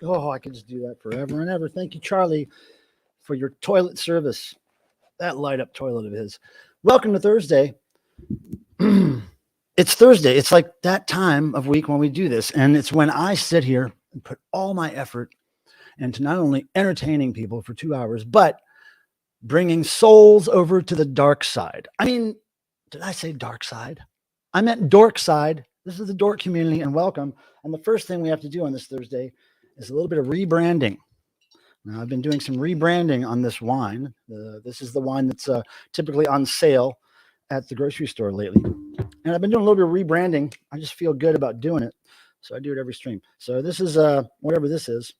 Oh, I could just do that forever and ever. Thank you, Charlie, for your toilet service. That light up toilet of his. Welcome to Thursday. It's Thursday. It's like that time of week when we do this. And it's when I sit here and put all my effort into not only entertaining people for 2 hours, but bringing souls over to the dark side. I mean, did I say dark side? I meant dork side. This is the dork community, and welcome. And the first thing we have to do on this Thursday is a little bit of rebranding. Now, I've been doing some rebranding on this wine. This is the wine that's typically on sale at the grocery store lately. And I've been doing a little bit of rebranding. I just feel good about doing it. So I do it every stream. So this is whatever this is.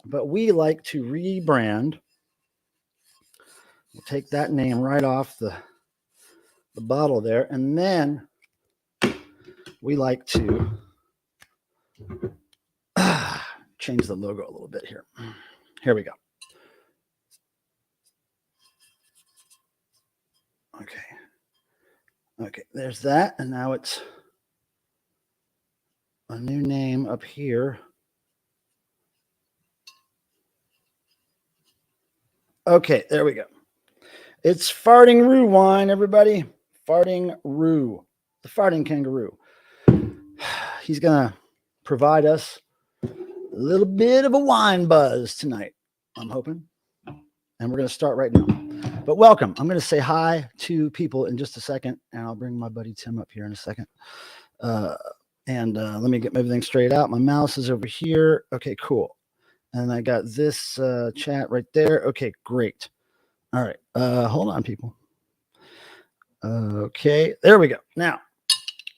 But we like to rebrand. We'll take that name right off the bottle there. And then we like to change the logo a little bit here. Here we go. Okay, there's that. And now it's a new name up here. Okay, there we go. It's Farting Roo wine, everybody. Farting Roo, the farting kangaroo. He's going to provide us a little bit of a wine buzz tonight, I'm hoping. And we're going to start right now. But welcome. I'm going to say hi to people in just a second, and I'll bring my buddy Tim up here in a second. Let me get everything straight out. My mouse is over here. Okay, cool. And I got this chat right there. Okay, great. All right. Hold on, people. Okay, there we go. Now,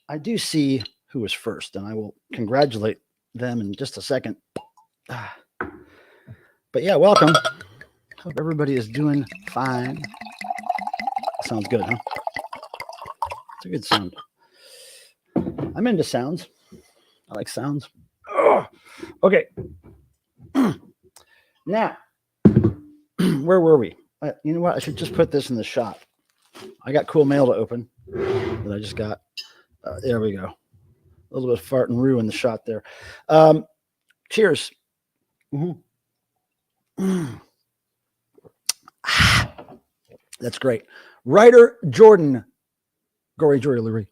I do see who was first, and I will congratulate them in just a second. But yeah, welcome. Hope everybody is doing fine. Sounds good, huh? It's a good sound. I'm into sounds. I like sounds. Okay. Now, where were we? You know what? I should just put this in the shot. I got cool mail to open that I just got. There we go. A little bit of fart and roo in the shot there. Cheers. That's great. Writer Jordan Gory Lurie.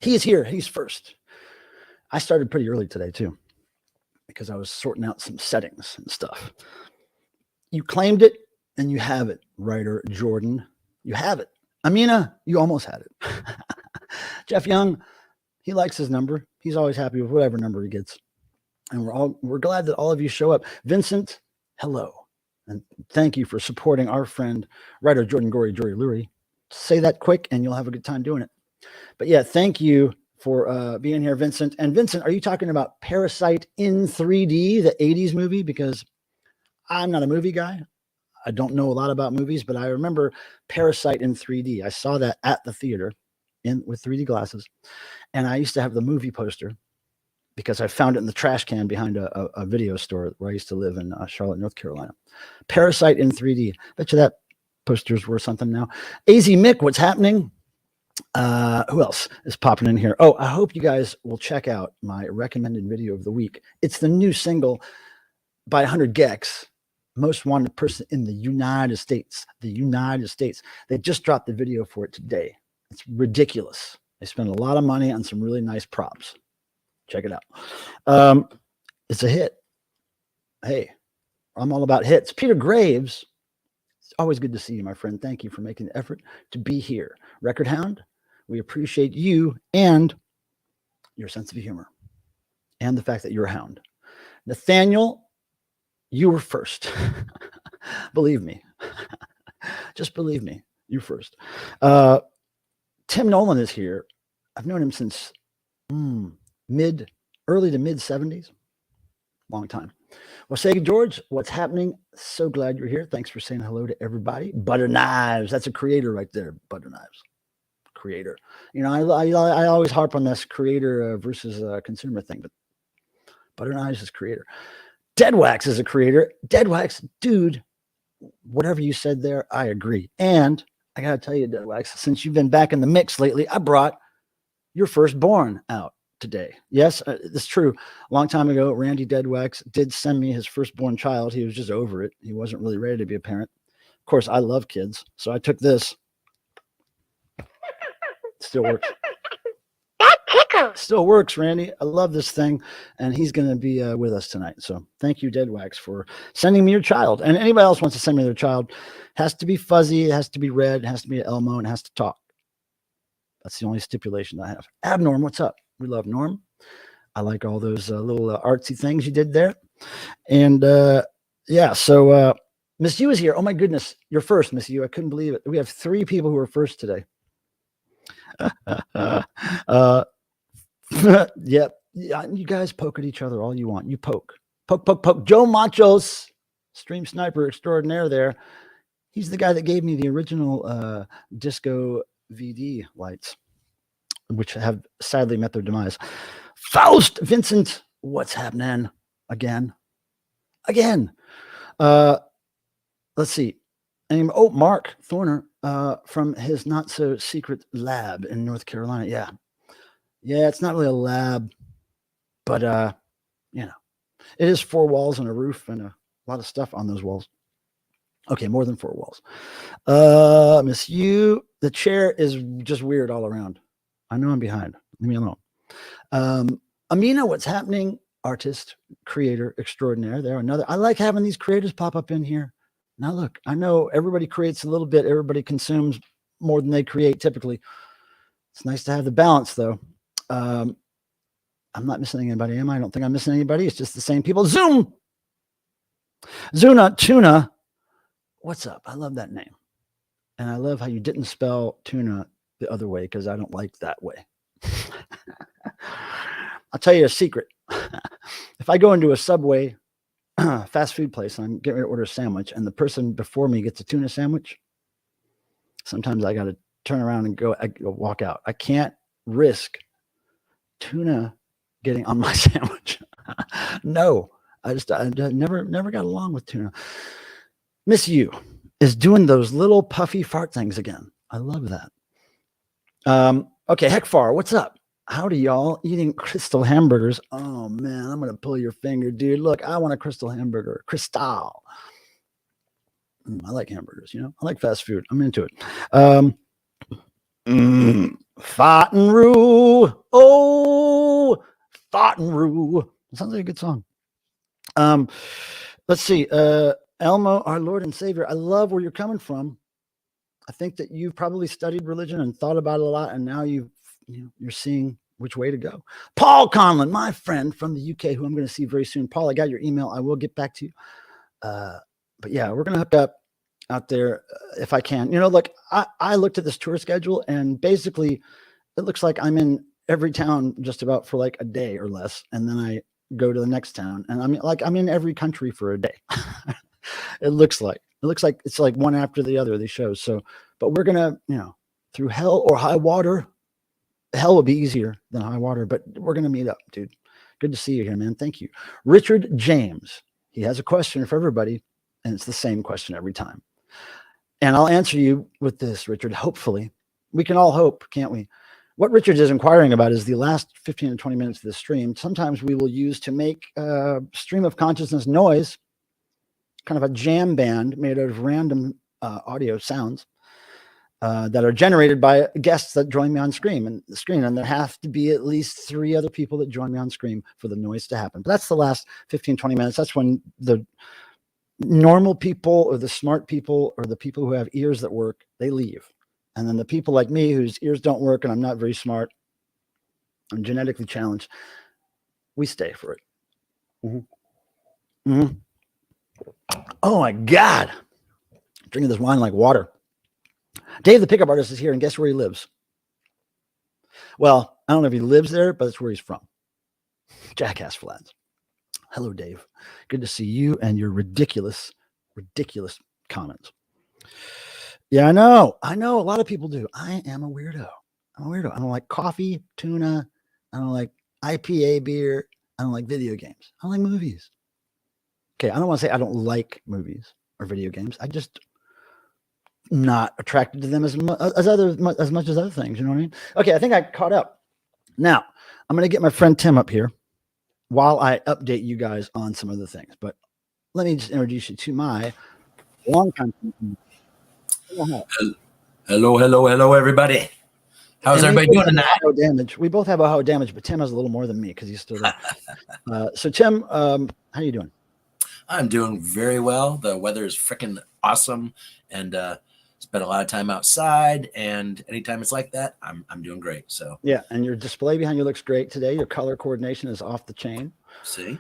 He's here. He's first. I started pretty early today, too, because I was sorting out some settings and stuff. You claimed it, and you have it, Writer Jordan. You have it. Amina, you almost had it. Jeff Young, he likes his number. He's always happy with whatever number he gets. And we're glad that all of you show up. Vincent, hello. And thank you for supporting our friend, Writer Jordan Gory Lurie. Say that quick, and you'll have a good time doing it. But yeah, thank you for being here, Vincent. And Vincent, are you talking about Parasite in 3D, the 80s movie? Because I'm not a movie guy. I don't know a lot about movies, but I remember Parasite in 3D. I saw that at the theater with 3D glasses. And I used to have the movie poster because I found it in the trash can behind a video store where I used to live in Charlotte, North Carolina. Parasite in 3D. Bet you that poster's worth something now. AZ Mick, what's happening? Who else is popping in here? Oh, I hope you guys will check out my recommended video of the week. It's the new single by 100 Gex, most wanted person in the United States. The United States. They just dropped the video for it today. It's ridiculous. They spent a lot of money on some really nice props. Check it out. It's a hit. Hey, I'm all about hits. Peter Graves, it's always good to see you, my friend. Thank you for making the effort to be here. Record Hound, we appreciate you and your sense of humor and the fact that you're a hound. Nathaniel, you were first. Believe me. Just believe me. You first. Tim Nolan is here. I've known him since early to mid 70s. Long time. Well, say George, what's happening? So glad you're here. Thanks for saying hello to everybody. Butter Knives. That's a creator right there. Butter Knives. Creator. You know, I always harp on this creator versus consumer thing, but Butter Knives is creator. Dead Wax is a creator. Dead Wax, dude, whatever you said there, I agree. And I got to tell you, Dead Wax, since you've been back in the mix lately, I brought your firstborn out today. Yes, it's true. A long time ago, Randy Deadwax did send me his firstborn child. He was just over it. He wasn't really ready to be a parent. Of course, I love kids, so I took this. Still works. That tickles. Still works, Randy. I love this thing, and he's going to be with us tonight. So thank you, Deadwax, for sending me your child. And anybody else wants to send me their child, has to be fuzzy, it has to be red, it has to be Elmo, and it has to talk. That's the only stipulation I have. Abnorm, what's up? We love Norm. I like all those little artsy things you did there. And yeah, so Miss U is here. Oh my goodness, you're first, Miss U. I couldn't believe it. We have 3 people who are first today. Yeah, you guys poke at each other all you want. You poke. Joe Machos, stream sniper extraordinaire there. He's the guy that gave me the original disco VD lights, which have sadly met their demise. Faust Vincent, what's happening? Again. Let's see. Oh, Mark Thorner from his not so secret lab in North Carolina. Yeah, it's not really a lab, but you know, it is 4 walls and a roof and a lot of stuff on those walls. Okay, more than 4 walls. Miss U, the chair is just weird all around. I know I'm behind. Leave me alone. Amina, what's happening? Artist, creator extraordinaire. There, another. I like having these creators pop up in here. Now look, I know everybody creates a little bit. Everybody consumes more than they create typically. It's nice to have the balance, though. I'm not missing anybody, am I? I don't think I'm missing anybody. It's just the same people. Zoom, Zuna, Tuna. What's up? I love that name. And I love how you didn't spell tuna the other way, because I don't like that way. I'll tell you a secret. If I go into a Subway fast food place and I'm getting ready to order a sandwich and the person before me gets a tuna sandwich, sometimes I got to turn around and go walk out. I can't risk tuna getting on my sandwich. No, I never got along with tuna. Miss U is doing those little puffy fart things again. I love that. Okay, Heckfar, what's up? Howdy, y'all. Eating crystal hamburgers. Oh, man, I'm going to pull your finger, dude. Look, I want a crystal hamburger. Crystal. I like hamburgers, you know. I like fast food. I'm into it. Fartenroo. Oh, Fartenroo. Sounds like a good song. Let's see. Elmo, our Lord and Savior. I love where you're coming from. I think that you've probably studied religion and thought about it a lot, and now you're seeing which way to go. Paul Conlon, my friend from the UK, who I'm going to see very soon. Paul, I got your email. I will get back to you. But yeah, we're going to hook up out there if I can. You know, look, I looked at this tour schedule, and basically it looks like I'm in every town just about for like a day or less, and then I go to the next town, and I'm in every country for a day. It looks like it's like one after the other of these shows. So, but we're gonna, through hell or high water. Hell will be easier than high water, but we're gonna meet up, dude. Good to see you here, man. Thank you. Richard James. He has a question for everybody, and it's the same question every time. And I'll answer you with this, Richard. Hopefully, we can all hope, can't we? What Richard is inquiring about is the last 15 to 20 minutes of the stream. Sometimes we will use to make stream of consciousness noise, kind of a jam band made out of random audio sounds that are generated by guests that join me on screen. And there have to be at least 3 other people that join me on screen for the noise to happen. But that's the last 15, 20 minutes. That's when the normal people or the smart people or the people who have ears that work, they leave. And then the people like me whose ears don't work and I'm not very smart, I'm genetically challenged, we stay for it. Mm-hmm. Mm-hmm. Oh my God. I'm drinking this wine like water. Dave, the pickup artist, is here, and guess where he lives? Well, I don't know if he lives there, but it's where he's from. Jackass Flats. Hello, Dave. Good to see you and your ridiculous comments. Yeah, I know. A lot of people do. I am a weirdo. I don't like coffee, tuna. I don't like IPA beer. I don't like video games. I don't like movies. Okay, I don't want to say I don't like movies or video games. I just not attracted to them as much as other things. You know what I mean? Okay, I think I caught up. Now, I'm going to get my friend Tim up here while I update you guys on some of the things. But let me just introduce you to my longtime friend. Hello, everybody. How's everybody doing tonight? Damage. We both have Ohio damage, but Tim has a little more than me because he's still there. So, Tim, how you doing? I'm doing very well. The weather is freaking awesome, and spent a lot of time outside. And anytime it's like that, I'm doing great. So yeah, and your display behind you looks great today. Your color coordination is off the chain. See,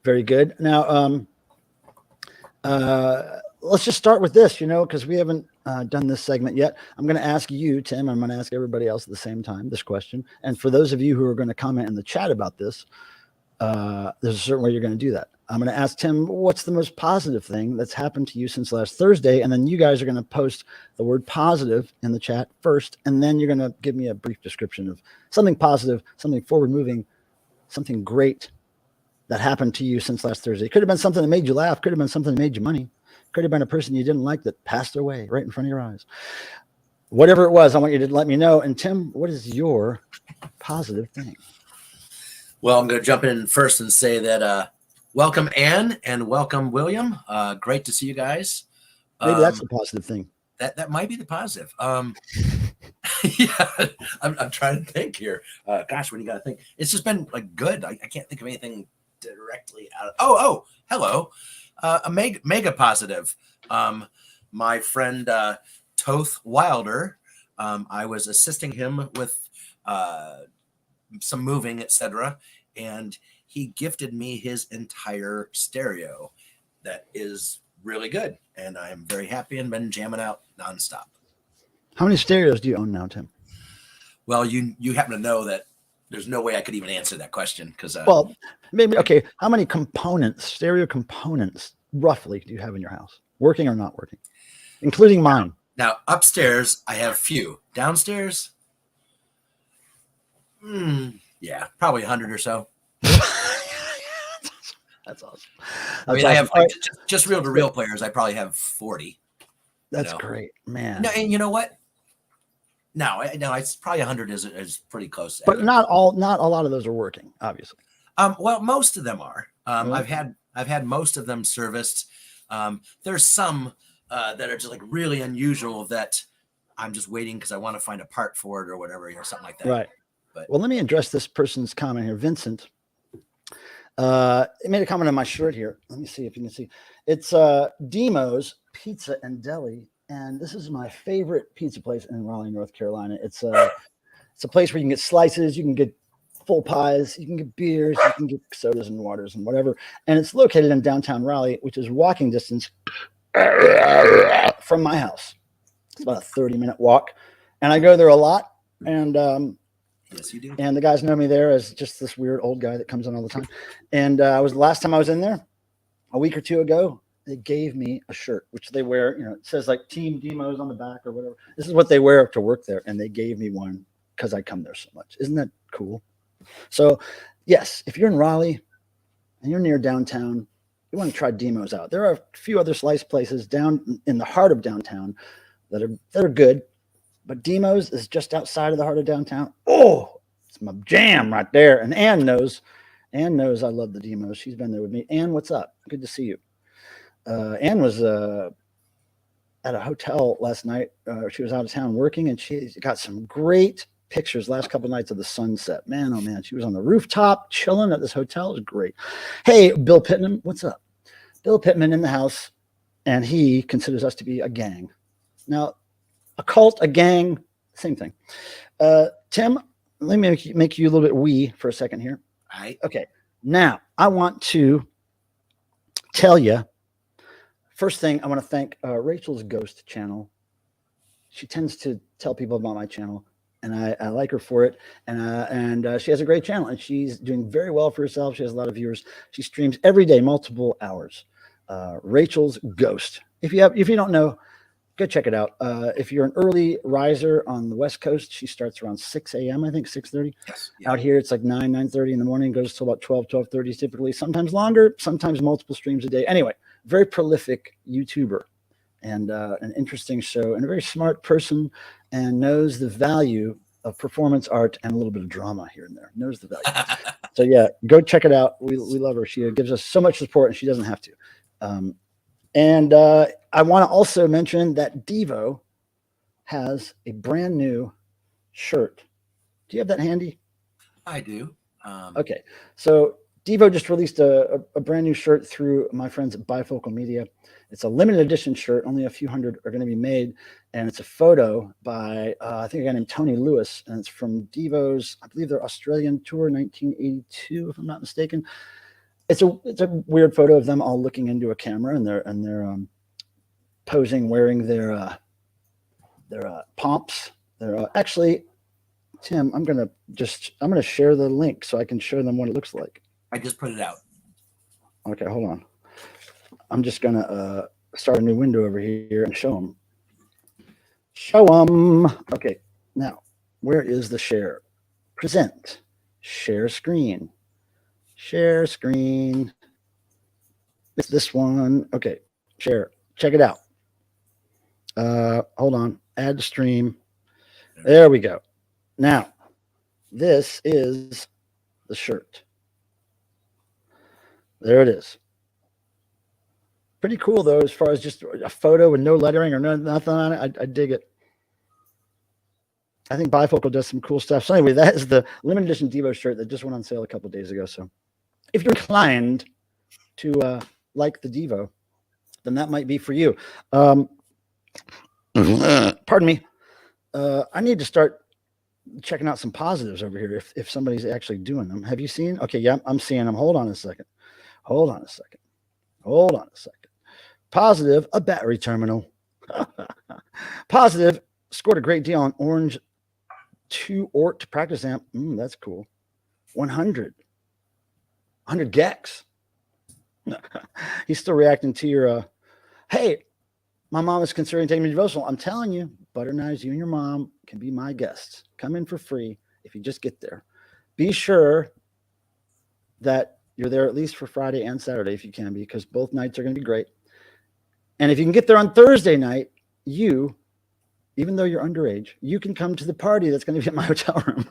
very good. Now, let's just start with this, because we haven't done this segment yet. I'm going to ask you, Tim, I'm going to ask everybody else at the same time this question. And for those of you who are going to comment in the chat about this, there's a certain way you're going to do that. I'm going to ask Tim, what's the most positive thing that's happened to you since last Thursday? And then you guys are going to post the word positive in the chat first. And then you're going to give me a brief description of something positive, something forward moving, something great that happened to you since last Thursday. It could have been something that made you laugh. Could have been something that made you money. Could have been a person you didn't like that passed away right in front of your eyes. Whatever it was, I want you to let me know. And Tim, what is your positive thing? Well, I'm going to jump in first and say that welcome, Anne, and welcome, William. Great to see you guys. Maybe that's the positive thing. That might be the positive. Yeah, I'm trying to think here. Gosh, what do you got to think? It's just been like good. I can't think of anything directly out of. Oh, hello. A mega positive. My friend Toth Wilder. I was assisting him with some moving, etc., and he gifted me his entire stereo. That is really good, and I'm very happy and been jamming out nonstop. How many stereos do you own now, Tim? Well, you happen to know that there's no way I could even answer that question because well, maybe okay. How many components, stereo components, roughly do you have in your house, working or not working, including mine? Now upstairs I have few. Downstairs, yeah, probably 100 or so. That's awesome. I mean, I have like, just reel-to-reel players. I probably have 40. That's great, man. No, and you know what? No, it's probably 100 is pretty close. But not a lot of those are working, obviously. Well, most of them are. Okay. I've had most of them serviced. There's some that are just like really unusual that I'm just waiting because I want to find a part for it or whatever, something like that. Right. But well, let me address this person's comment here. Vincent it made a comment on my shirt here. Let me see if you can see. It's Demo's Pizza and Deli, and this is my favorite pizza place in Raleigh, North Carolina. It's a place where you can get slices, you can get full pies, you can get beers, you can get sodas and waters and whatever. And it's located in downtown Raleigh, which is walking distance from my house. It's about a 30-minute walk, and I go there a lot. And yes, you do. And the guys know me there as just this weird old guy that comes in all the time. And last time I was in there a week or two ago, they gave me a shirt, which they wear, it says like Team Demos on the back or whatever. This is what they wear to work there. And they gave me one because I come there so much. Isn't that cool? So yes, if you're in Raleigh and you're near downtown, you want to try Demos out. There are a few other slice places down in the heart of downtown that are good. But Demos is just outside of the heart of downtown. Oh, it's my jam right there. And Ann knows I love the Demos. She's been there with me. Ann, what's up? Good to see you. Ann was at a hotel last night. She was out of town working, and she got some great pictures last couple of nights of the sunset. Man, oh man, she was on the rooftop chilling at this hotel. It was great. Hey, Bill Pittman, what's up? Bill Pittman in the house, and he considers us to be a gang. Now, a cult, a gang, same thing. Tim, let me make you a little bit wee for a second here. All right. Okay. Now, I want to tell you, first thing, I want to thank Rachel's Ghost channel. She tends to tell people about my channel, and I like her for it. And she has a great channel, and she's doing very well for herself. She has a lot of viewers. She streams every day, multiple hours. Rachel's Ghost. If you don't know, go check it out. If you're an early riser on the West Coast, she starts around 6 a.m., I think, 6:30. Yes. Yeah. Out here, it's like 9:30 in the morning, goes till about 12:30 typically, sometimes longer, sometimes multiple streams a day. Anyway, very prolific YouTuber and an interesting show and a very smart person and knows the value of performance art and a little bit of drama here and there. Knows the value. So yeah, go check it out. We love her. She gives us so much support, and she doesn't have to. I want to also mention that Devo has a brand new shirt. Do you have that handy? I do. Okay, so Devo just released a brand new shirt through my friends at Bifocal Media. It's a limited edition shirt. Only a few hundred are going to be made. And it's a photo by, I think, a guy named Tony Lewis. And it's from Devo's, I believe, their Australian tour, 1982, if I'm not mistaken. It's a weird photo of them all looking into a camera, and they're posing wearing their pomps. They're actually, Tim, I'm going to share the link so I can show them what it looks like. I just put it out. Okay, hold on. I'm just going to start a new window over here and show them. Show them. Okay, now, where is the share? Present. Share screen. Share screen. It's this one. Okay, share. Check it out. Hold on. Add to stream. There we go. Now, this is the shirt. There it is. Pretty cool, though, as far as just a photo with no lettering or nothing on it. I dig it. I think Bifocal does some cool stuff. So anyway, that is the limited edition Devo shirt that just went on sale a couple of days ago. So if you're inclined to like the Devo, then that might be for you. Pardon me. I need to start checking out some positives over here if somebody's actually doing them. Have you seen? Okay, yeah, I'm seeing them. Hold on a second. Hold on a second. Hold on a second. Positive, a battery terminal. Positive, scored a great deal on Orange 2 Ort practice amp. That's cool. 100 gex. He's still reacting to your, hey, my mom is considering taking me to devotional. I'm telling you, Butter Knives, you and your mom can be my guests. Come in for free if you just get there. Be sure that you're there at least for Friday and Saturday if you can, because both nights are going to be great. And if you can get there on Thursday night, even though you're underage, you can come to the party that's going to be at my hotel room.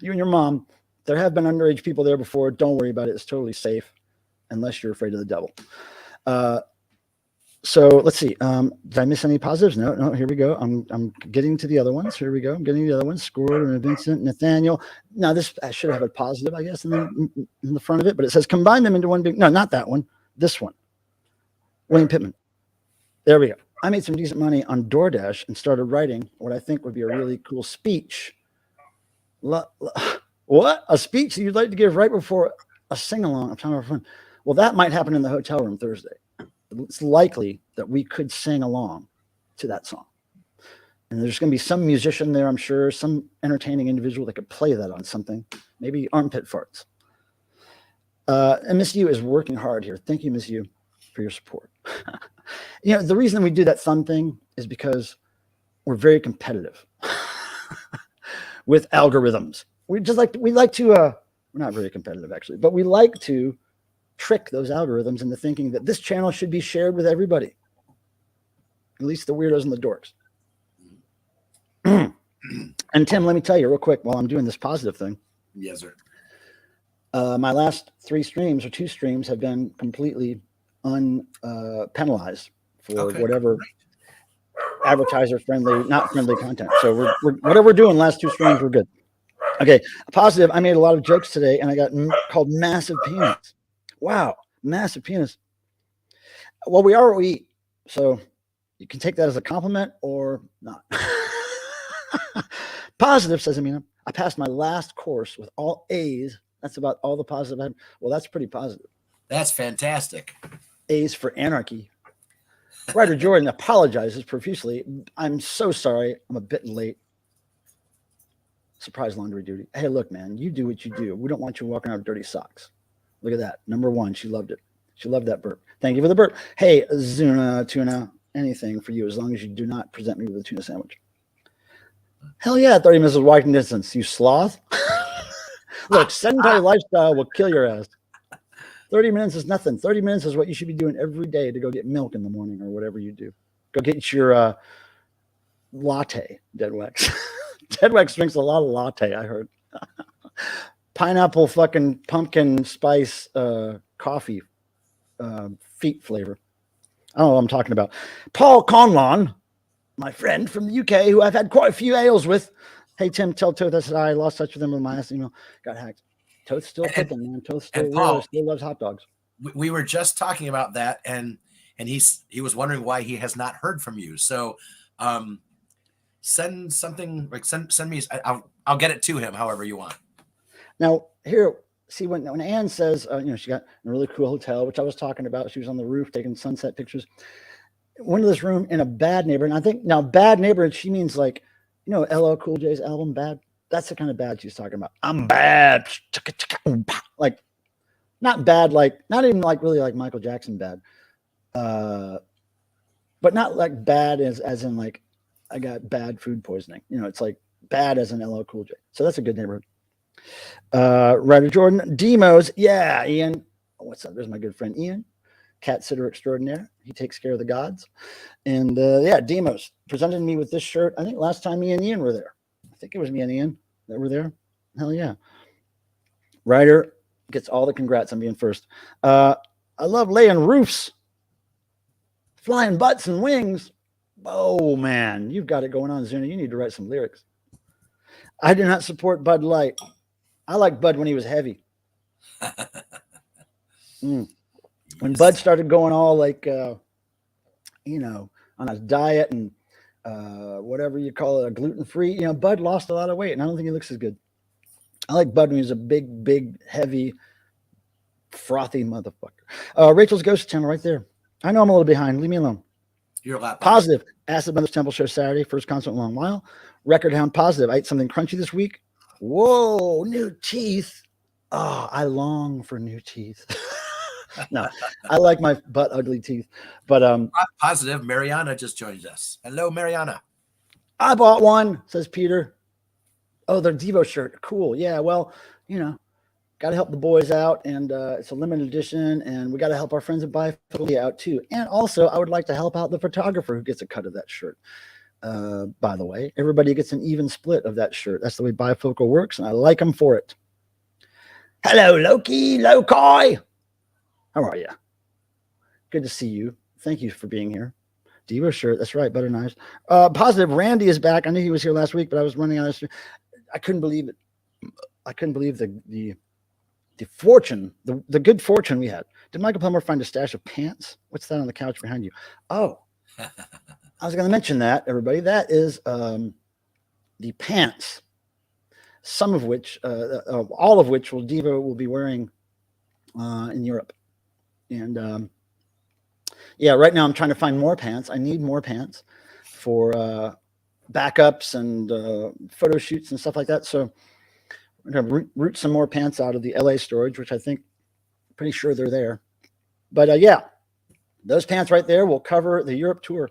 You and your mom. There have been underage people there before. Don't worry about it. It's totally safe, unless you're afraid of the devil. So let's see. Did I miss any positives? No. Here we go. I'm getting to the other ones. Here we go. I'm getting to the other ones. Scored, Vincent, Nathaniel. Now this I should have a positive, I guess, in the front of it, but it says combine them into one big. No, not that one. This one. William Pittman. There we go. I made some decent money on DoorDash and started writing what I think would be a really cool speech. What? A speech you'd like to give right before a sing-along? I'm trying to have fun. Well, that might happen in the hotel room Thursday. It's likely that we could sing along to that song. And there's going to be some musician there, I'm sure, some entertaining individual that could play that on something, maybe armpit farts. And Miss U is working hard here. Thank you, Miss U, for your support. The reason we do that thumb thing is because we're very competitive with algorithms. We're not very competitive actually, but we like to trick those algorithms into thinking that this channel should be shared with everybody, at least the weirdos and the dorks. And Tim, let me tell you real quick while I'm doing this positive thing. Yes, sir. My last 3 streams or 2 streams have been completely unpenalized for whatever advertiser friendly, not friendly content. So we're whatever we're doing last 2 streams, we're good. Okay, positive. I made a lot of jokes today, and I got called massive penis. Wow, massive penis. Well, we are what we eat, so you can take that as a compliment or not. Positive, says Amina. I passed my last course with all A's. That's about all the positive I had. Well, that's pretty positive. That's fantastic. A's for anarchy. Writer Jordan apologizes profusely. I'm so sorry. I'm a bit late. Surprise laundry duty. Hey, look, man, you do what you do. We don't want you walking around with dirty socks. Look at that. Number 1. She loved it. She loved that burp. Thank you for the burp. Hey, Zuna, tuna, anything for you as long as you do not present me with a tuna sandwich. Hell yeah, 30 minutes of walking distance, you sloth. Look, sedentary lifestyle will kill your ass. 30 minutes is nothing. 30 minutes is what you should be doing every day to go get milk in the morning or whatever you do. Go get your latte, Dead Wax. Tedwex drinks a lot of latte, I heard. Pineapple fucking pumpkin spice coffee feet flavor. I don't know what I'm talking about. Paul Conlon, my friend from the UK, who I've had quite a few ales with. Hey, Tim, tell Toth I said I lost touch with him with my last email. Got hacked. Toth's still cooking, man. Toth still, Paul, still loves hot dogs. We were just talking about that, and he was wondering why he has not heard from you. So send something, like send me, I'll get it to him however you want. Now, here, see, when Anne says, she got a really cool hotel, which I was talking about. She was on the roof taking sunset pictures. Went to this room in a bad neighborhood. And I think now bad neighborhood, she means like, LL Cool J's album Bad. That's the kind of bad she's talking about. I'm bad. Like, not bad, like, not even like really like Michael Jackson bad. But not like bad as in like, I got bad food poisoning. It's like bad as in LL Cool J. So that's a good neighborhood. Ryder Jordan, Demos. Yeah, Ian. What's up? There's my good friend Ian, cat sitter extraordinaire. He takes care of the gods. And Demos presented me with this shirt. I think last time me and Ian were there. I think it was me and Ian that were there. Hell yeah. Ryder gets all the congrats on being first. I love laying roofs, flying butts and wings. Oh man, you've got it going on, Zuna. You need to write some lyrics. I do not support Bud Light. I like Bud when he was heavy. When Bud started going all like, on a diet and whatever you call it, a gluten-free, Bud lost a lot of weight, and I don't think he looks as good. I like Bud when he was a big, big, heavy, frothy motherfucker. Rachel's Ghost Channel right there. I know I'm a little behind. Leave me alone. You're a lot positive. Acid Brothers Temple Show Saturday. First concert in a long while. Record Hound positive. I ate something crunchy this week. Whoa, new teeth. Oh, I long for new teeth. No, I like my butt ugly teeth. But positive. Mariana just joined us. Hello, Mariana. I bought one, says Peter. Oh, their Devo shirt. Cool. Yeah, well, got to help the boys out, and it's a limited edition, and we got to help our friends at Bifocal out too. And also, I would like to help out the photographer who gets a cut of that shirt. By the way, everybody gets an even split of that shirt. That's the way Bifocal works, and I like them for it. Hello, Loki, Loki. How are you? Good to see you. Thank you for being here. Devo shirt. That's right. Butter knives. Positive. Randy is back. I knew he was here last week, but I was running out of. I couldn't believe it. I couldn't believe the fortune, the good fortune we had. Did Michael Plummer find a stash of pants? What's that on the couch behind you? Oh, I was going to mention that, everybody. That is the pants, some of which, all of which Devo will be wearing in Europe. And right now I'm trying to find more pants. I need more pants for backups and photo shoots and stuff like that. So I'm going to root some more pants out of the LA storage, which I think, pretty sure they're there. But those pants right there will cover the Europe tour.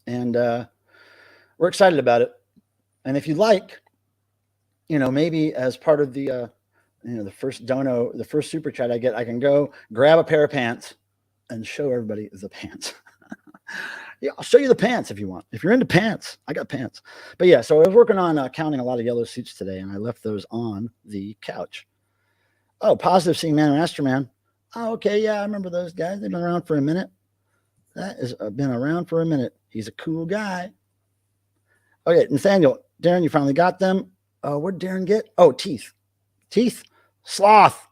And we're excited about it. And if you like, maybe as part of the, the first dono, the first super chat I get, I can go grab a pair of pants and show everybody the pants. Yeah, I'll show you the pants if you want. If you're into pants, I got pants. But so I was working on counting a lot of yellow suits today, and I left those on the couch. Oh, positive seeing Man and Master Man. Oh, okay, yeah, I remember those guys. They've been around for a minute. That has been around for a minute. He's a cool guy. Okay, Nathaniel, Darren, you finally got them. What'd Darren get? Oh, teeth. Teeth? Sloth.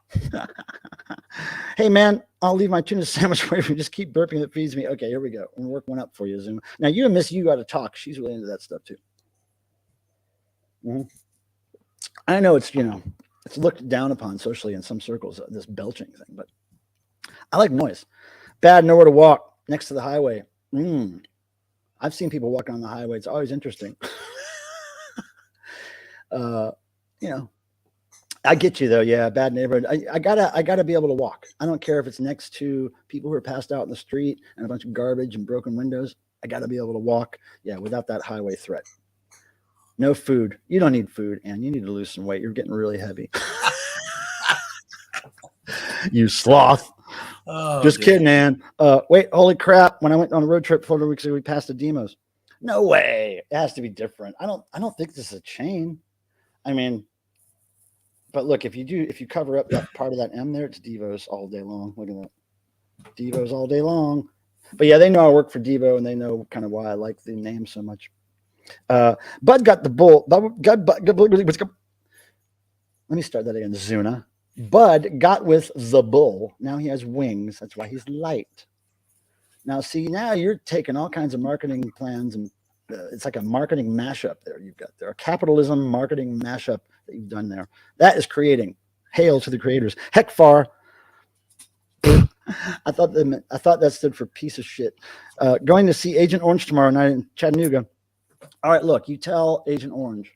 Hey, man, I'll leave my tuna sandwich for you if you just keep burping. That feeds me. Okay, here we go. I'm going to work one up for you, Zoom. Now, you and Miss You got to talk. She's really into that stuff, too. I know it's, it's looked down upon socially in some circles, this belching thing, but I like noise. Bad, nowhere to walk next to the highway. I've seen people walking on the highway. It's always interesting. I get you though. Yeah. Bad neighborhood. I gotta be able to walk. I don't care if it's next to people who are passed out in the street and a bunch of garbage and broken windows. I gotta be able to walk. Yeah. Without that highway threat. No food. You don't need food, and you need to lose some weight. You're getting really heavy. You sloth. Oh, just kidding, man. Wait, holy crap. When I went on a road trip 4 weeks ago, we passed the Demos. No way. It has to be different. I don't think this is a chain. I mean, but look, if you cover up that part of that M there, it's Devos all day long. Look at that. Devos all day long. But yeah, they know I work for Devo, and they know kind of why I like the name so much. Bud got the bull. Let me start that again. Zuna. Bud got with the bull. Now he has wings. That's why he's light. Now, see, now you're taking all kinds of marketing plans, and it's like a marketing mashup there you've got there. A capitalism marketing mashup that you've done there. That is creating. Hail to the creators. Heck far. I thought that stood for piece of shit. Going to see Agent Orange tomorrow night in Chattanooga. All right, look, you tell Agent Orange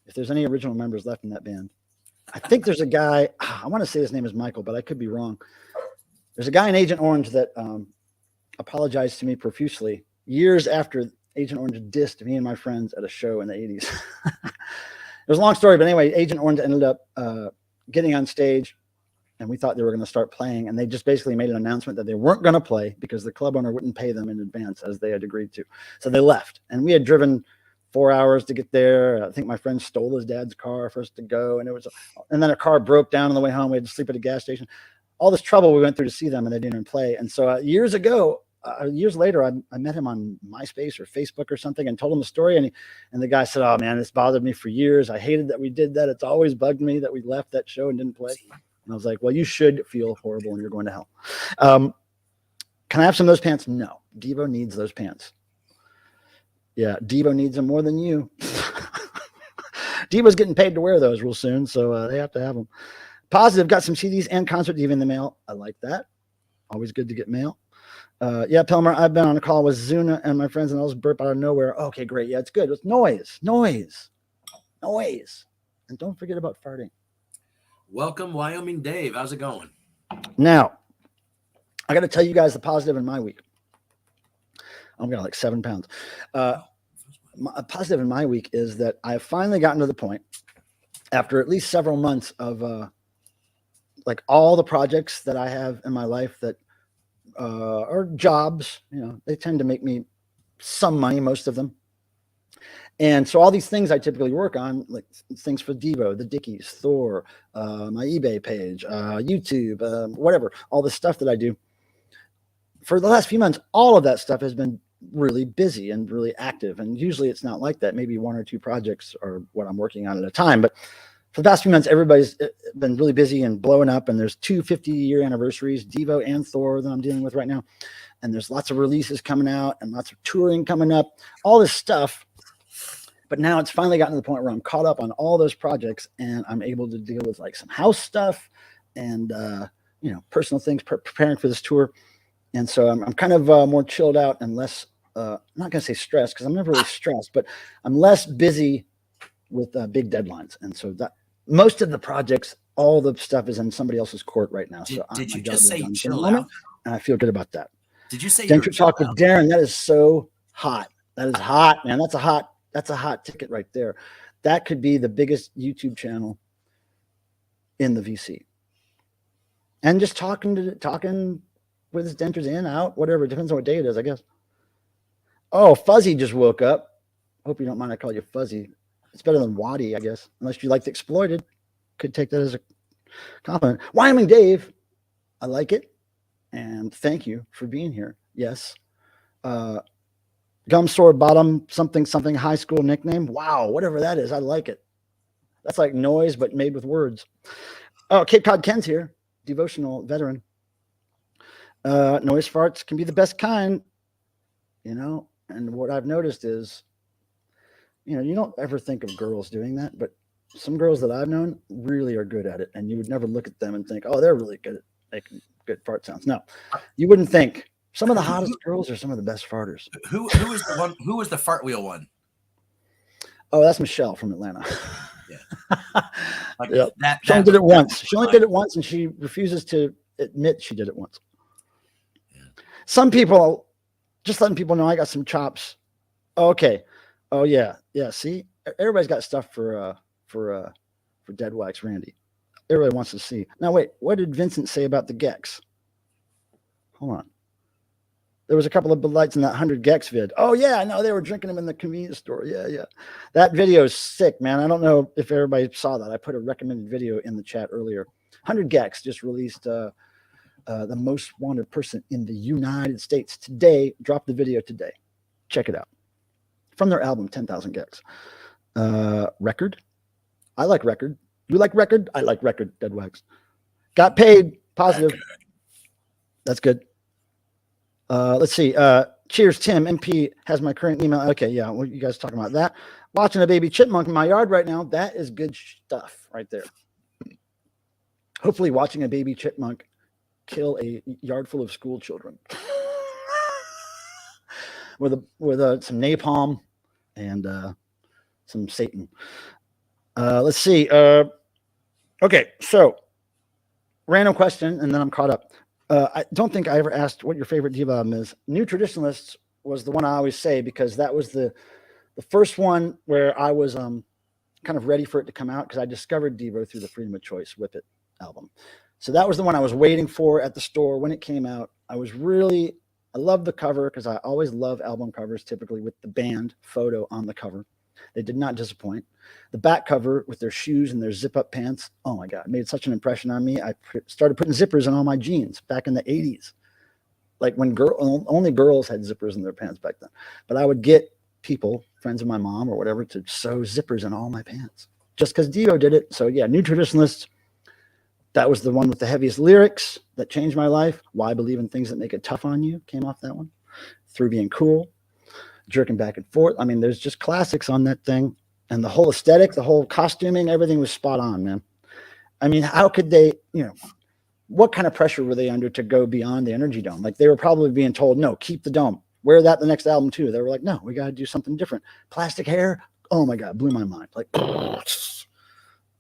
if there's any original members left in that band. I think there's a guy, I want to say his name is Michael, but I could be wrong. There's a guy in Agent Orange that apologized to me profusely years after Agent Orange dissed me and my friends at a show in the 80s. It was a long story, but anyway, Agent Orange ended up getting on stage, and we thought they were going to start playing, and they just basically made an announcement that they weren't going to play because the club owner wouldn't pay them in advance as they had agreed to. So they left, and we had driven 4 hours to get there. I think my friend stole his dad's car for us to go, and then a car broke down on the way home. We had to sleep at a gas station. All this trouble we went through to see them, and they didn't even play. And so years later, I met him on MySpace or Facebook or something and told him the story. And the guy said, "Oh man, this bothered me for years. I hated that we did that. It's always bugged me that we left that show and didn't play." And I was like, "Well, you should feel horrible and you're going to hell." Can I have some of those pants? No. Devo needs those pants. Yeah, Devo needs them more than you. Devo's getting paid to wear those real soon, so they have to have them. Positive, got some CDs and concert Diva in the mail. I like that. Always good to get mail. Yeah, Pelmer, I've been on a call with Zuna and my friends, and I was burp out of nowhere. Okay, great. Yeah, it's good. It's noise. And don't forget about farting. Welcome, Wyoming Dave. How's it going? Now, I got to tell you guys the positive in my week. I'm going to like 7 pounds. A positive in my week is that I've finally gotten to the point, after at least several months of like all the projects that I have in my life that are jobs, they tend to make me some money, most of them. And so all these things I typically work on, like things for Devo, the Dickies, Thor, my eBay page, YouTube, whatever, all the stuff that I do. For the last few months, all of that stuff has been really busy and really active. And usually it's not like that. Maybe 1 or 2 projects are what I'm working on at a time. But for the past few months, everybody's been really busy and blowing up. And there's 2 50-year anniversaries, Devo and Thor, that I'm dealing with right now. And there's lots of releases coming out and lots of touring coming up, all this stuff. But now it's finally gotten to the point where I'm caught up on all those projects, and I'm able to deal with like some house stuff and, personal things, preparing for this tour. And so I'm kind of more chilled out and less, I'm not going to say stressed, because I'm never really stressed, but I'm less busy with big deadlines. And so that most of the projects, all the stuff is in somebody else's court right now. Did you just say chill out? out? And I feel good about that. Did you say Denture Talk with Darren? That is so hot. That is hot, man. That's a hot ticket right there. That could be the biggest YouTube channel in the VC. And just talking with his dentures in, out, whatever. It depends on what day it is, I guess. Oh, Fuzzy just woke up. Hope you don't mind I call you Fuzzy. It's better than Waddy, I guess. Unless you like the Exploited. Could take that as a compliment. Wyoming Dave, I like it. And thank you for being here. Yes. Gum Sore Bottom, something high school nickname. Wow, whatever that is. I like it. That's like noise, but made with words. Oh, Cape Cod Ken's here. Devotional veteran. Noise farts can be the best kind, and what I've noticed is, you don't ever think of girls doing that, but some girls that I've known really are good at it, and you would never look at them and think, oh, they're really good at making good fart sounds. No, you wouldn't think. Some of the hottest girls are some of the best farters. Who is the one? Who was the fart wheel one? Oh, that's Michelle from Atlanta. Yeah, like yep. that She only did it once. She only did it once, and she refuses to admit she did it once. Some people, just letting people know I got some chops. Oh, okay. Oh yeah. See, everybody's got stuff for Dead Wax Randy. Everybody wants to see. Now wait, what did Vincent say about the Gex? Hold on. There was a couple of Bud Lights in that 100 Gex vid. Oh yeah, I know they were drinking them in the convenience store. Yeah. That video is sick, man. I don't know if everybody saw that. I put a recommended video in the chat earlier. 100 Gex just released the most wanted person in the United States today. Dropped the video today. Check it out. From their album 10,000 Gex. Record. I like Record. You like Record? I like Record. Dead Wax. Got paid. Positive. That's good. Let's see. Cheers, Tim. MP has my current email. Okay, yeah. What you guys talking about that? Watching a baby chipmunk in my yard right now. That is good stuff right there. Hopefully watching a baby chipmunk kill a yard full of school children with some napalm and some Satan. Let's see. Okay, so random question, and then I'm caught up. I don't think I ever asked what your favorite Devo album is. New Traditionalists was the one I always say because that was the first one where I was kind of ready for it to come out because I discovered Devo through the Freedom of Choice Whip It album. So that was the one I was waiting for at the store when it came out. I loved the cover because I always love album covers, typically with the band photo on the cover. They did not disappoint. The back cover with their shoes and their zip-up pants, oh my God, it made such an impression on me. I started putting zippers in all my jeans back in the 80s. Like when only girls had zippers in their pants back then. But I would get people, friends of my mom or whatever, to sew zippers in all my pants just because Dio did it. So yeah, New Traditionalists, that was the one with the heaviest lyrics that changed my life. Why Believe in Things That Make It Tough on You came off that one. Through Being Cool. Jerking Back and Forth. I mean, there's just classics on that thing. And the whole aesthetic, the whole costuming, everything was spot on, man. I mean, how could they, what kind of pressure were they under to go beyond the Energy Dome? Like they were probably being told, no, keep the dome. Wear that the next album too. They were like, no, we got to do something different. Plastic hair. Oh my God, blew my mind. Like and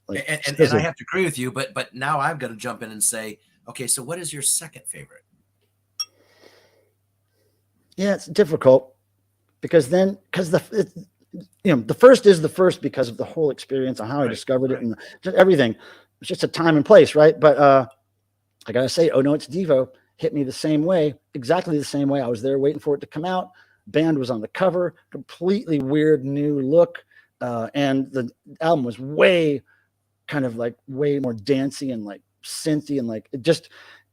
I have to agree with you, but now I've got to jump in and say, okay, so what is your second favorite? Yeah, it's difficult. Because the first is the first because of the whole experience on how I discovered it and just everything. It's just a time and place, right? But I gotta say, Oh No, It's Devo hit me the same way, exactly the same way. I was there waiting for it to come out. Band was on the cover, completely weird new look, and the album was way more dancey and like synthy and like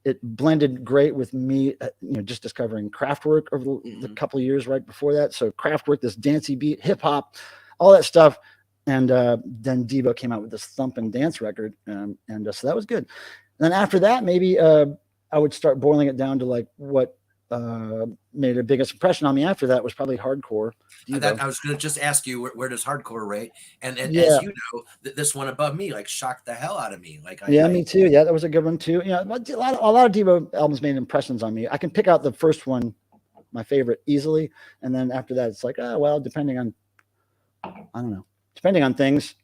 it blended great with me, just discovering Kraftwerk over the couple of years right before that. So Kraftwerk, this dancey beat, hip hop, all that stuff. And then Devo came out with this thump and dance record. So that was good. And then after that, maybe I would start boiling it down to like what made the biggest impression on me after that was probably hardcore. I was going to just ask you where does hardcore rate, and as you know, this one above me like shocked the hell out of me. Like me too. Yeah, that was a good one too. A lot of Devo albums made impressions on me. I can pick out the first one, my favorite, easily, and then after that, it's like, depending on things,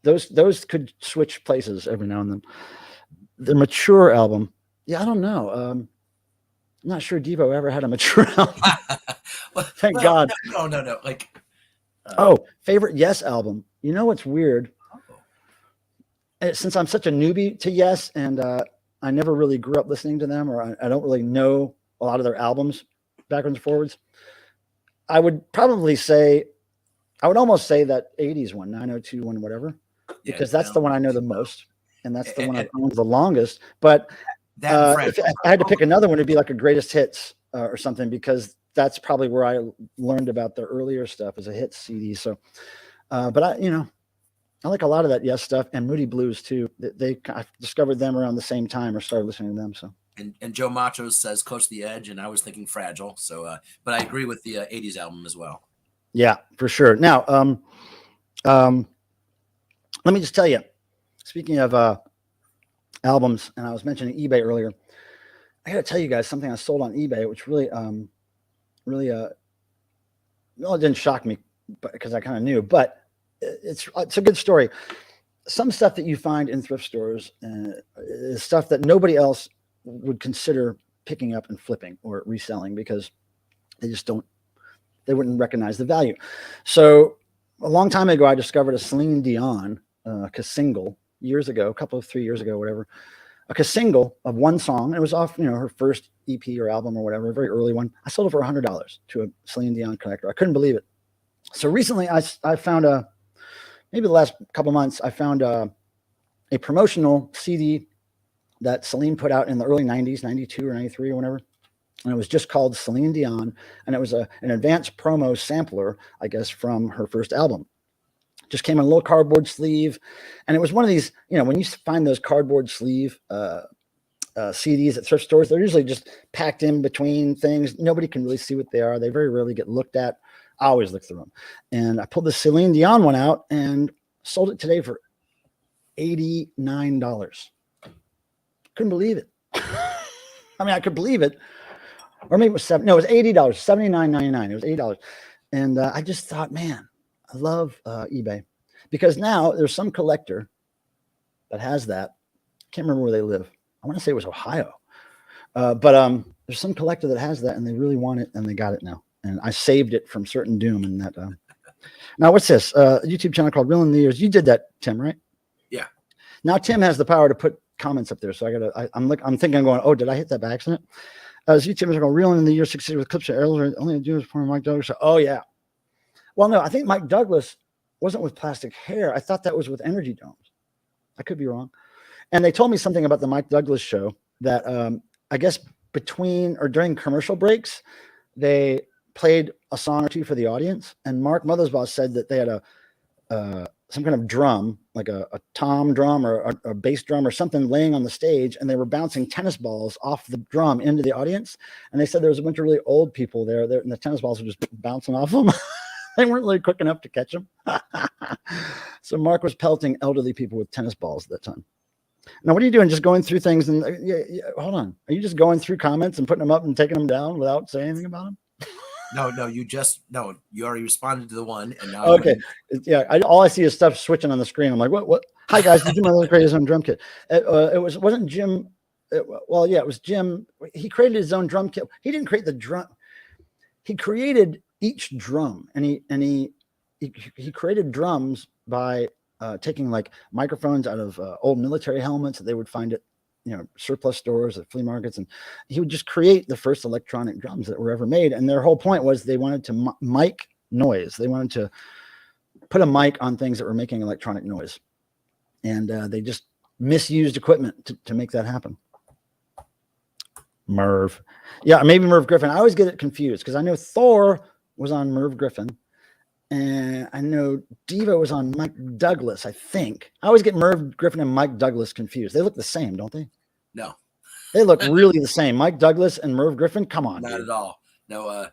those could switch places every now and then. The mature album, I don't know. I'm not sure Devo ever had a mature album. Thank God. No. Like, favorite Yes album. You know what's weird? Since I'm such a newbie to Yes, and I never really grew up listening to them, or I don't really know a lot of their albums backwards and forwards, I would almost say that 80s one, 902 one, whatever, because that's the one I know the most, and that's the one I've owned the longest. But if I had to pick another one, it'd be like a greatest hits or something, because that's probably where I learned about the earlier stuff as a hits CD. So, but I like a lot of that Yes stuff, and Moody Blues too. I discovered them around the same time or started listening to them. So, and Joe Macho says Close to the Edge, and I was thinking Fragile. So, but I agree with the 80s album as well. Yeah, for sure. Now, let me just tell you, speaking of albums, and I was mentioning eBay earlier, I got to tell you guys something I sold on eBay, which really, it didn't shock me because I kind of knew, but it's a good story. Some stuff that you find in thrift stores is stuff that nobody else would consider picking up and flipping or reselling because they wouldn't recognize the value. So a long time ago, I discovered a Celine Dion single years ago, 3 years ago, whatever. a single of one song. It was off, her first EP or album or whatever, a very early one. I sold it for $100 to a Celine Dion collector. I couldn't believe it. So recently I found maybe the last couple months, I found a promotional CD that Celine put out in the early 90s, 92 or 93 or whatever. And it was just called Celine Dion. And it was an advanced promo sampler, I guess, from her first album. Just came in a little cardboard sleeve. And it was one of these, when you find those cardboard sleeve CDs at thrift stores, they're usually just packed in between things. Nobody can really see what they are. They very rarely get looked at. I always look through them. And I pulled the Celine Dion one out and sold it today for $89. Couldn't believe it. I mean, I could believe it. Or maybe it was $80, $79.99. It was $8. And I just thought, man, I love eBay, because now there's some collector that has that. I can't remember where they live. I want to say it was Ohio. But there's some collector that has that and they really want it and they got it now. And I saved it from certain doom. And that. Now, what's this? YouTube channel called Real in the Years. You did that, Tim, right? Yeah. Now Tim has the power to put comments up there. So I'm thinking, I'm going, oh, did I hit that by accident? YouTube is going Real in the Year 60 with clips of errors. Only do is for Mike Douglas. Oh, yeah. Well, no, I think Mike Douglas wasn't with plastic hair. I thought that was with energy domes. I could be wrong. And they told me something about the Mike Douglas show that I guess between or during commercial breaks, they played a song or two for the audience. And Mark Mothersbaugh said that they had some kind of drum, like a tom drum or a bass drum or something laying on the stage, and they were bouncing tennis balls off the drum into the audience. And they said there was a bunch of really old people there and the tennis balls were just bouncing off them. They weren't really quick enough to catch them. So Mark was pelting elderly people with tennis balls at that time. Now, what are you doing? Just going through things and hold on. Are you just going through comments and putting them up and taking them down without saying anything about them? No, you already responded to the one. And now okay. Yeah. All I see is stuff switching on the screen. I'm like, what? Hi guys. Did you know create his own drum kit? Wasn't Jim. It was Jim. He created his own drum kit. He didn't create the drum. He created each drum and he created drums by taking like microphones out of old military helmets that they would find at surplus stores at flea markets, and he would just create the first electronic drums that were ever made. And their whole point was they wanted to mic noise. They wanted to put a mic on things that were making electronic noise, and they just misused equipment to make that happen. Merv, yeah, maybe Merv Griffin. I always get it confused because I know Thor was on Merv Griffin. And I know Diva was on Mike Douglas, I think. I always get Merv Griffin and Mike Douglas confused. They look the same, don't they? No. They look really the same. Mike Douglas and Merv Griffin? Come on. Not at all. No,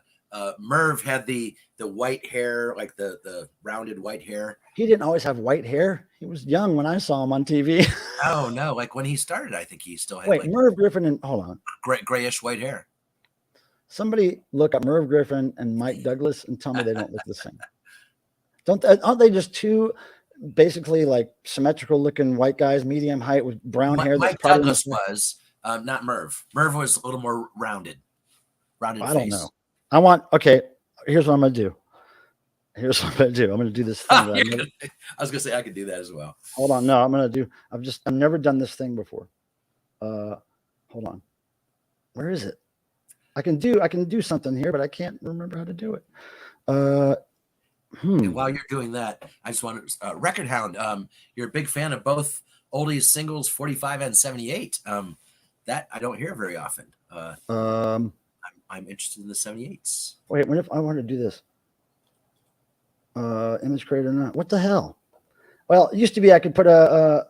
Merv had the white hair, like the rounded white hair. He didn't always have white hair. He was young when I saw him on TV. Oh, no. Like when he started, I think he still had Wait, Merv Griffin and hold on. Grayish white hair. Somebody look up Merv Griffin and Mike Douglas and tell me they don't look the same. Aren't they just two basically like symmetrical looking white guys, medium height with brown hair? Mike Douglas was not Merv. Merv was a little more rounded. I don't know. Okay. Here's what I'm going to do. I'm going to do this thing. I was going to say I could do that as well. Hold on. No, I've never done this thing before. Hold on. Where is it? I can do something here, but I can't remember how to do it. And while you're doing that, I just want to Record Hound. You're a big fan of both oldies singles 45 and 78. That I don't hear very often. I'm interested in the 78s. Wait, what if I want to do this? Image creator, not what the hell? Well, it used to be I could put a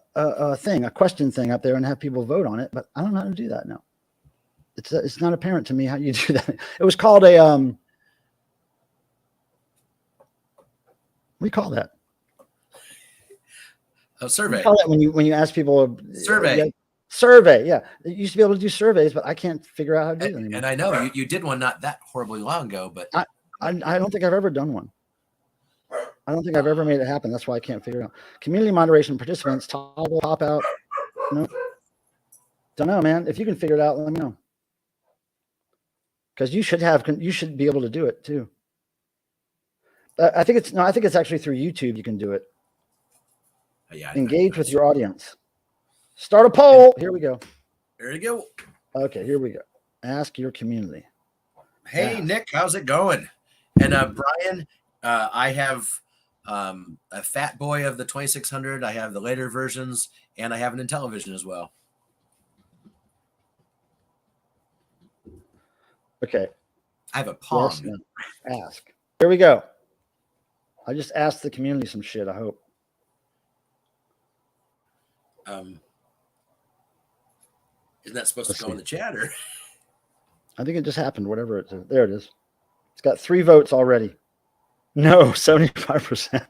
question thing up there and have people vote on it, but I don't know how to do that now. It's not apparent to me how you do that. It was called a what do you call that? A survey. You call that when you ask people survey. Survey, yeah. You used to be able to do surveys, but I can't figure out how to do them anymore. And I know you did one not that horribly long ago, but I don't think I've ever done one. I don't think I've ever made it happen. That's why I can't figure it out. Community moderation participants, toggle, pop out. No, don't know, man. If you can figure it out, let me know. Because you should be able to do it too. I think it's actually through YouTube you can do it. Yeah. Engage with your audience. Start a poll. Here we go. There you go. Okay, here we go. Ask your community. Hey, Yeah. Nick, how's it going? And Brian, I have a Fat Boy of the 2600. I have the later versions, and I have an Intellivision as well. Okay. I have a Pong. Yes, no. Ask. Here we go. I just asked the community some shit, I hope. Isn't that supposed to go in the chat? Or? I think it just happened, whatever it is. There it is. It's got 3 votes already. No, 75%.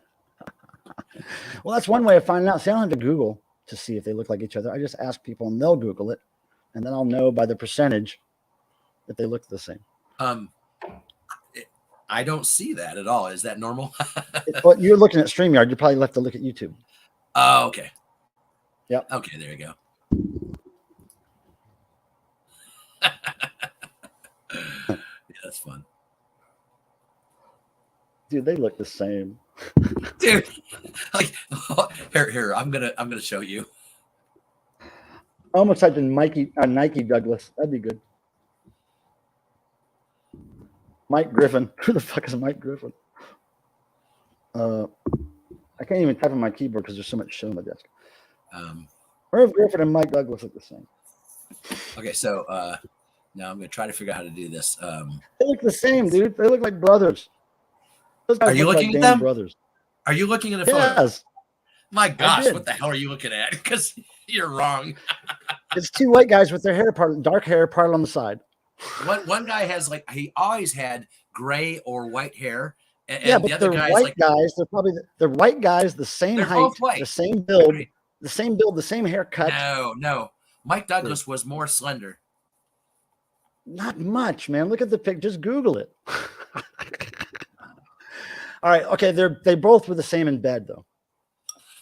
Well, that's one way of finding out. See, I don't have to Google to see if they look like each other. I just ask people and they'll Google it. And then I'll know by the percentage that they look the same. I don't see that at all. Is that normal? Well, you're looking at StreamYard. You probably left to look at YouTube. Oh, okay. Yep. Okay, there you go. Yeah, that's fun. Dude, they look the same. Dude, like here, I'm gonna show you. I almost typed in Nike Douglas. That'd be good. Mike Griffin. Who the fuck is Mike Griffin? I can't even type on my keyboard because there's so much shit on my desk. Merv Griffin and Mike Douglas look the same. Okay, so now I'm gonna try to figure out how to do this. They look the same, dude. They look like brothers. Those guys Are you look looking like at damn them? Brothers. Are you looking at a photo? Yes. My gosh, did. what the hell are you looking at? Because you're wrong. It's 2 white guys with their hair part, dark hair part on the side. One guy has he always had gray or white hair, and Yeah, the but other they're guy's white guys. They're probably they're white guys, the same They're height, both white. the same build, Right. the same haircut. No. Mike Douglas was more slender. Not much, man. Look at the pic. Just Google it. All right. Okay. They both were the same in bed, though.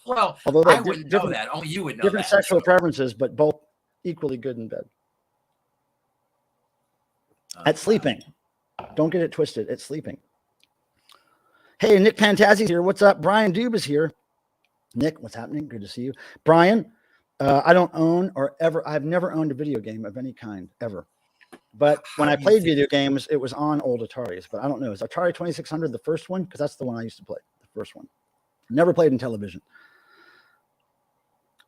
Well, Although I wouldn't know that. Only you would know different that. sexual preferences, but both equally good in bed. At sleeping. Don't get it twisted. At sleeping. Hey, Nick Pantazzi's here. What's up? Brian Dube is here. Nick, what's happening? Good to see you. Brian, I don't own I've never owned a video game of any kind, ever. But when I played video games, it was on old Ataris. But I don't know. Is Atari 2600 the first one? Because that's the one I used to play. The first one. Never played in television.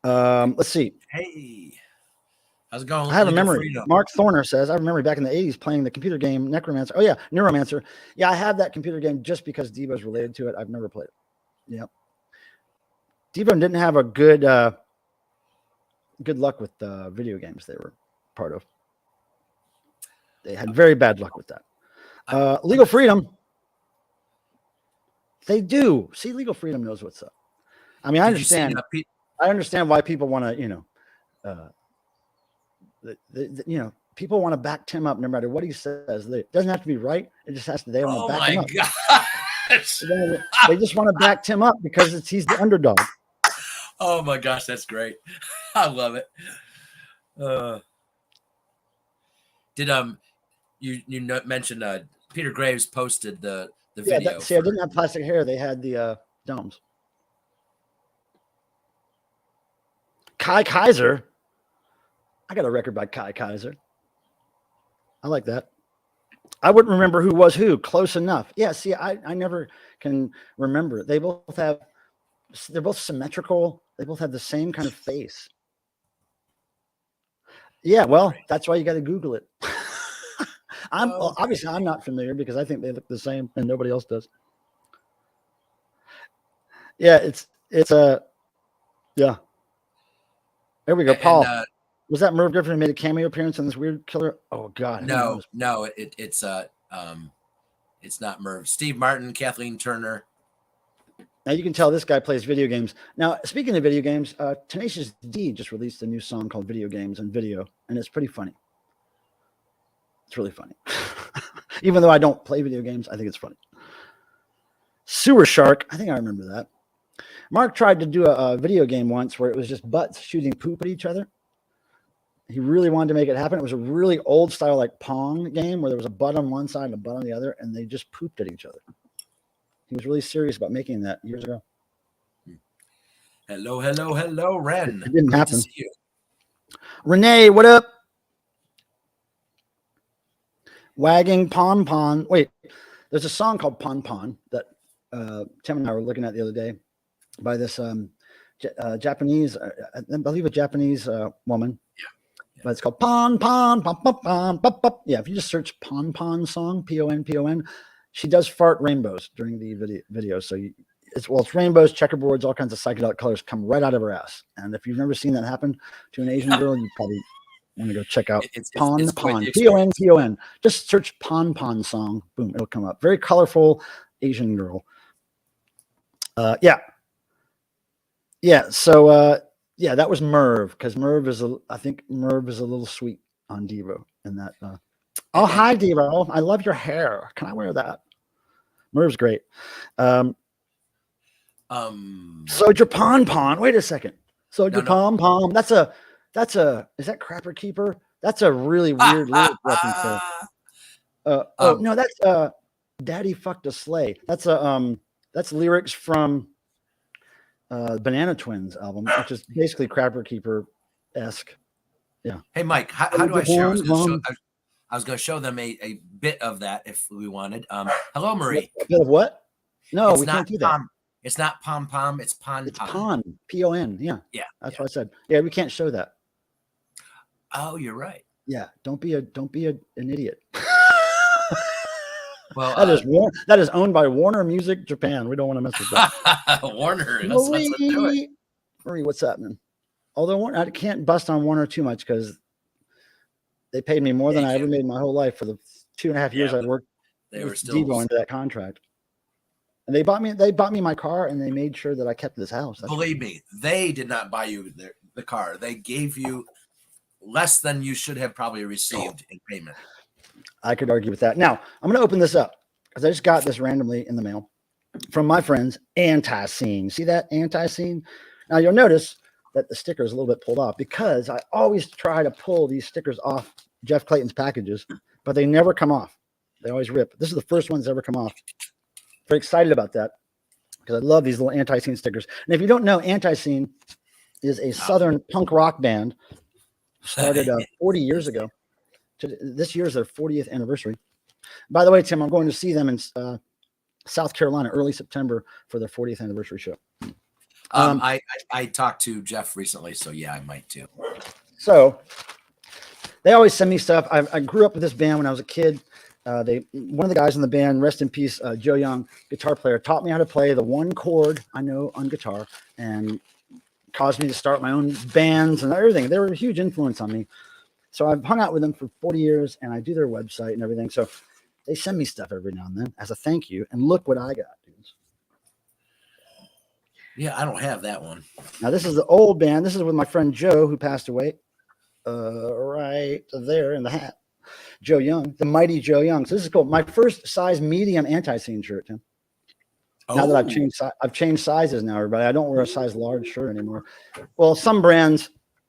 Let's see. Hey, how's it going? I have a memory. Mark Thorner says, I remember back in the 80s playing the computer game Necromancer. Oh, yeah, Neuromancer. Yeah, I have that computer game just because Devo's related to it. I've never played it. Yep. Devo didn't have a good luck with video games they were part of. They had very bad luck with that. Legal Freedom. They do. See, Legal Freedom knows what's up. I mean, I understand. I understand why people want to, people want to back Tim up no matter what he says. It doesn't have to be right. It just has to. They want to back him up. Gosh. They just want to back Tim up because he's the underdog. Oh my gosh, that's great. I love it. Did you mentioned Peter Graves posted the video? I didn't have plastic hair. They had the domes. Kai Kaiser. I got a record by Kai Kaiser. I like that. I wouldn't remember who was who. Close enough. Yeah, see, I never can remember. They're both symmetrical. They both have the same kind of face. Yeah, well, that's why you got to Google it. Obviously I'm not familiar because I think they look the same and nobody else does. Yeah, it's yeah. There we go, Paul. Was that Merv Griffin who made a cameo appearance in this weird killer? Oh God. No, it's not Merv. Steve Martin, Kathleen Turner. Now you can tell this guy plays video games. Now, speaking of video games, Tenacious D just released a new song called Video Games and Video, and it's pretty funny. It's really funny. Even though I don't play video games, I think it's funny. Sewer Shark. I think I remember that. Mark tried to do a video game once where it was just butts shooting poop at each other. He really wanted to make it happen. It was a really old style like Pong game where there was a butt on one side and a butt on the other, and they just pooped at each other. He was really serious about making that years ago. Hello, Ren. It didn't happen. To see you. Renee, what up? Wagging Pon Pon. Wait, there's a song called Pon Pon that Tim and I were looking at the other day by this Japanese, I believe a Japanese woman. But it's called Pon Pon Pon Pon Pon Pon Pon. Yeah, if you just search Pon Pon song, Pon, she does fart rainbows during the video. So it's rainbows, checkerboards, all kinds of psychedelic colors come right out of her ass. And if you've never seen that happen to an Asian girl, you probably want to go check out Pon Pon, Pon. Just search Pon Pon song. Boom, it'll come up. Very colorful Asian girl. Yeah. So yeah, that was Merv, because I think Merv is a little sweet on Devo in that. Oh, hi Devo. I love your hair. Can I wear that? Merv's great. Soldier Pon Pon. Wait a second. Soldier Pon Pon. That's a is that Crapper Keeper? That's a really weird lyric reference there. Oh no, that's Daddy Fucked a Sleigh. That's lyrics from Banana Twins album, which is basically Crapper Keeper-esque. Yeah. Hey Mike, how do I share? I was going to show them a bit of that if we wanted. Hello, Marie. A bit of what? No, we can't do that. It's not pom pom. It's pon. It's pon. P-O-N. Yeah. Yeah. That's what I said. Yeah, we can't show that. Oh, you're right. Yeah. Don't be an idiot. Well, that is owned by Warner Music Japan. We don't want to mess with that. Warner. Let's do it. Marie, what's happening? Although I can't bust on Warner too much because they paid me more than I ever made in my whole life for the 2.5 years I worked. They were still Devo into that contract. And they bought me my car, and they made sure that I kept this house. Believe me, they did not buy you the car. They gave you less than you should have probably received in payment. I could argue with that. Now, I'm going to open this up because I just got this randomly in the mail from my friends, Anti-Scene. See that? Anti-Scene? Now, you'll notice that the sticker is a little bit pulled off because I always try to pull these stickers off Jeff Clayton's packages, but they never come off. They always rip. This is the first one that's ever come off. Very excited about that because I love these little Anti-Scene stickers. And if you don't know, Anti-Scene is a Southern punk rock band started 40 years ago. This year is their 40th anniversary. By the way, Tim, I'm going to see them in South Carolina early September for their 40th anniversary show. I talked to Jeff recently, so yeah, I might too. So they always send me stuff. I grew up with this band when I was a kid. One of the guys in the band, rest in peace, Joe Young, guitar player, taught me how to play the one chord I know on guitar and caused me to start my own bands and everything. They were a huge influence on me. So I've hung out with them for 40 years, and I do their website and everything. So they send me stuff every now and then as a thank you. And look what I got, dudes. Yeah, I don't have that one. Now, this is the old band. This is with my friend Joe, who passed away right there in the hat. Joe Young, the mighty Joe Young. So this is cool. My first size medium Anti-Scene shirt, Tim. Now that I've changed sizes now, everybody. I don't wear a size large shirt anymore. Well, some brands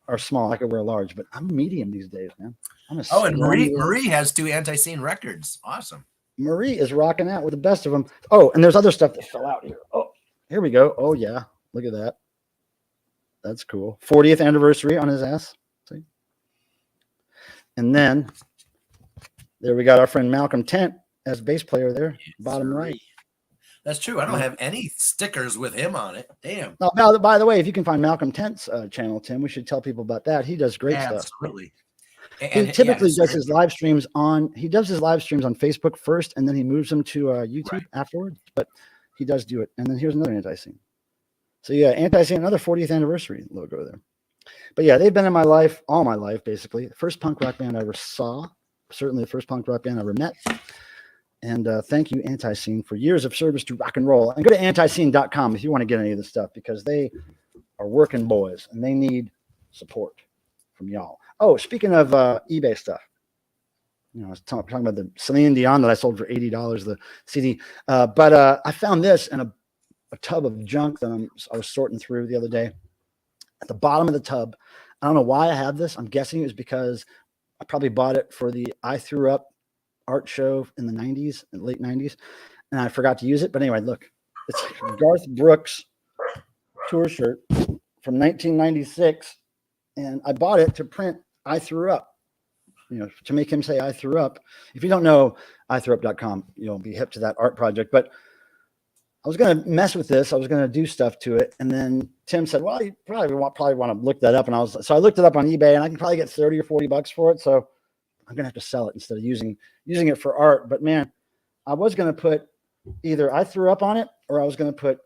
are small. I could wear a large, but I'm medium these days, man. And Marie has 2 Anti-Scene records. Awesome. Marie is rocking out with the best of them. Oh, and there's other stuff that fell out here. Oh, here we go. Oh yeah, look at that. That's cool. 40th anniversary on his ass. See? And then there we got our friend Malcolm Tent as bass player there, bottom right. That's true. I don't have any stickers with him on it. Damn. Now, by the way, if you can find Malcolm Tent's channel, Tim, we should tell people about that. He does great stuff. Absolutely. He typically does his live streams on Facebook first, and then he moves them to YouTube afterwards. But he does do it. And then here's another Anti-Scene. So yeah, Anti-Scene, another 40th anniversary logo there. But yeah, they've been in my life, all my life, basically. The first punk rock band I ever saw, certainly the first punk rock band I ever met. And thank you, Anti-Scene, for years of service to rock and roll. And go to antiscene.com if you want to get any of this stuff, because they are working boys and they need support from y'all. Oh, speaking of eBay stuff, I was talking about the Celine Dion that I sold for $80, the CD. But I found this in a tub of junk that I was sorting through the other day. At the bottom of the tub, I don't know why I have this. I'm guessing it was because I probably bought it for the I Threw Up art show in the 90s, in the late 90s, and I forgot to use it. But anyway, look, it's Garth Brooks tour shirt from 1996. and I bought it to print I threw up, to make him say I threw up. If you don't know ithrewup.com, you'll be hip to that art project. But I was going to mess with this. I was going to do stuff to it. And then Tim said, well, you probably want to look that up. And so I looked it up on eBay, and I can probably get 30 or 40 bucks for it. So I'm going to have to sell it instead of using it for art. But man, I was going to put either I threw up on it, or I was going to put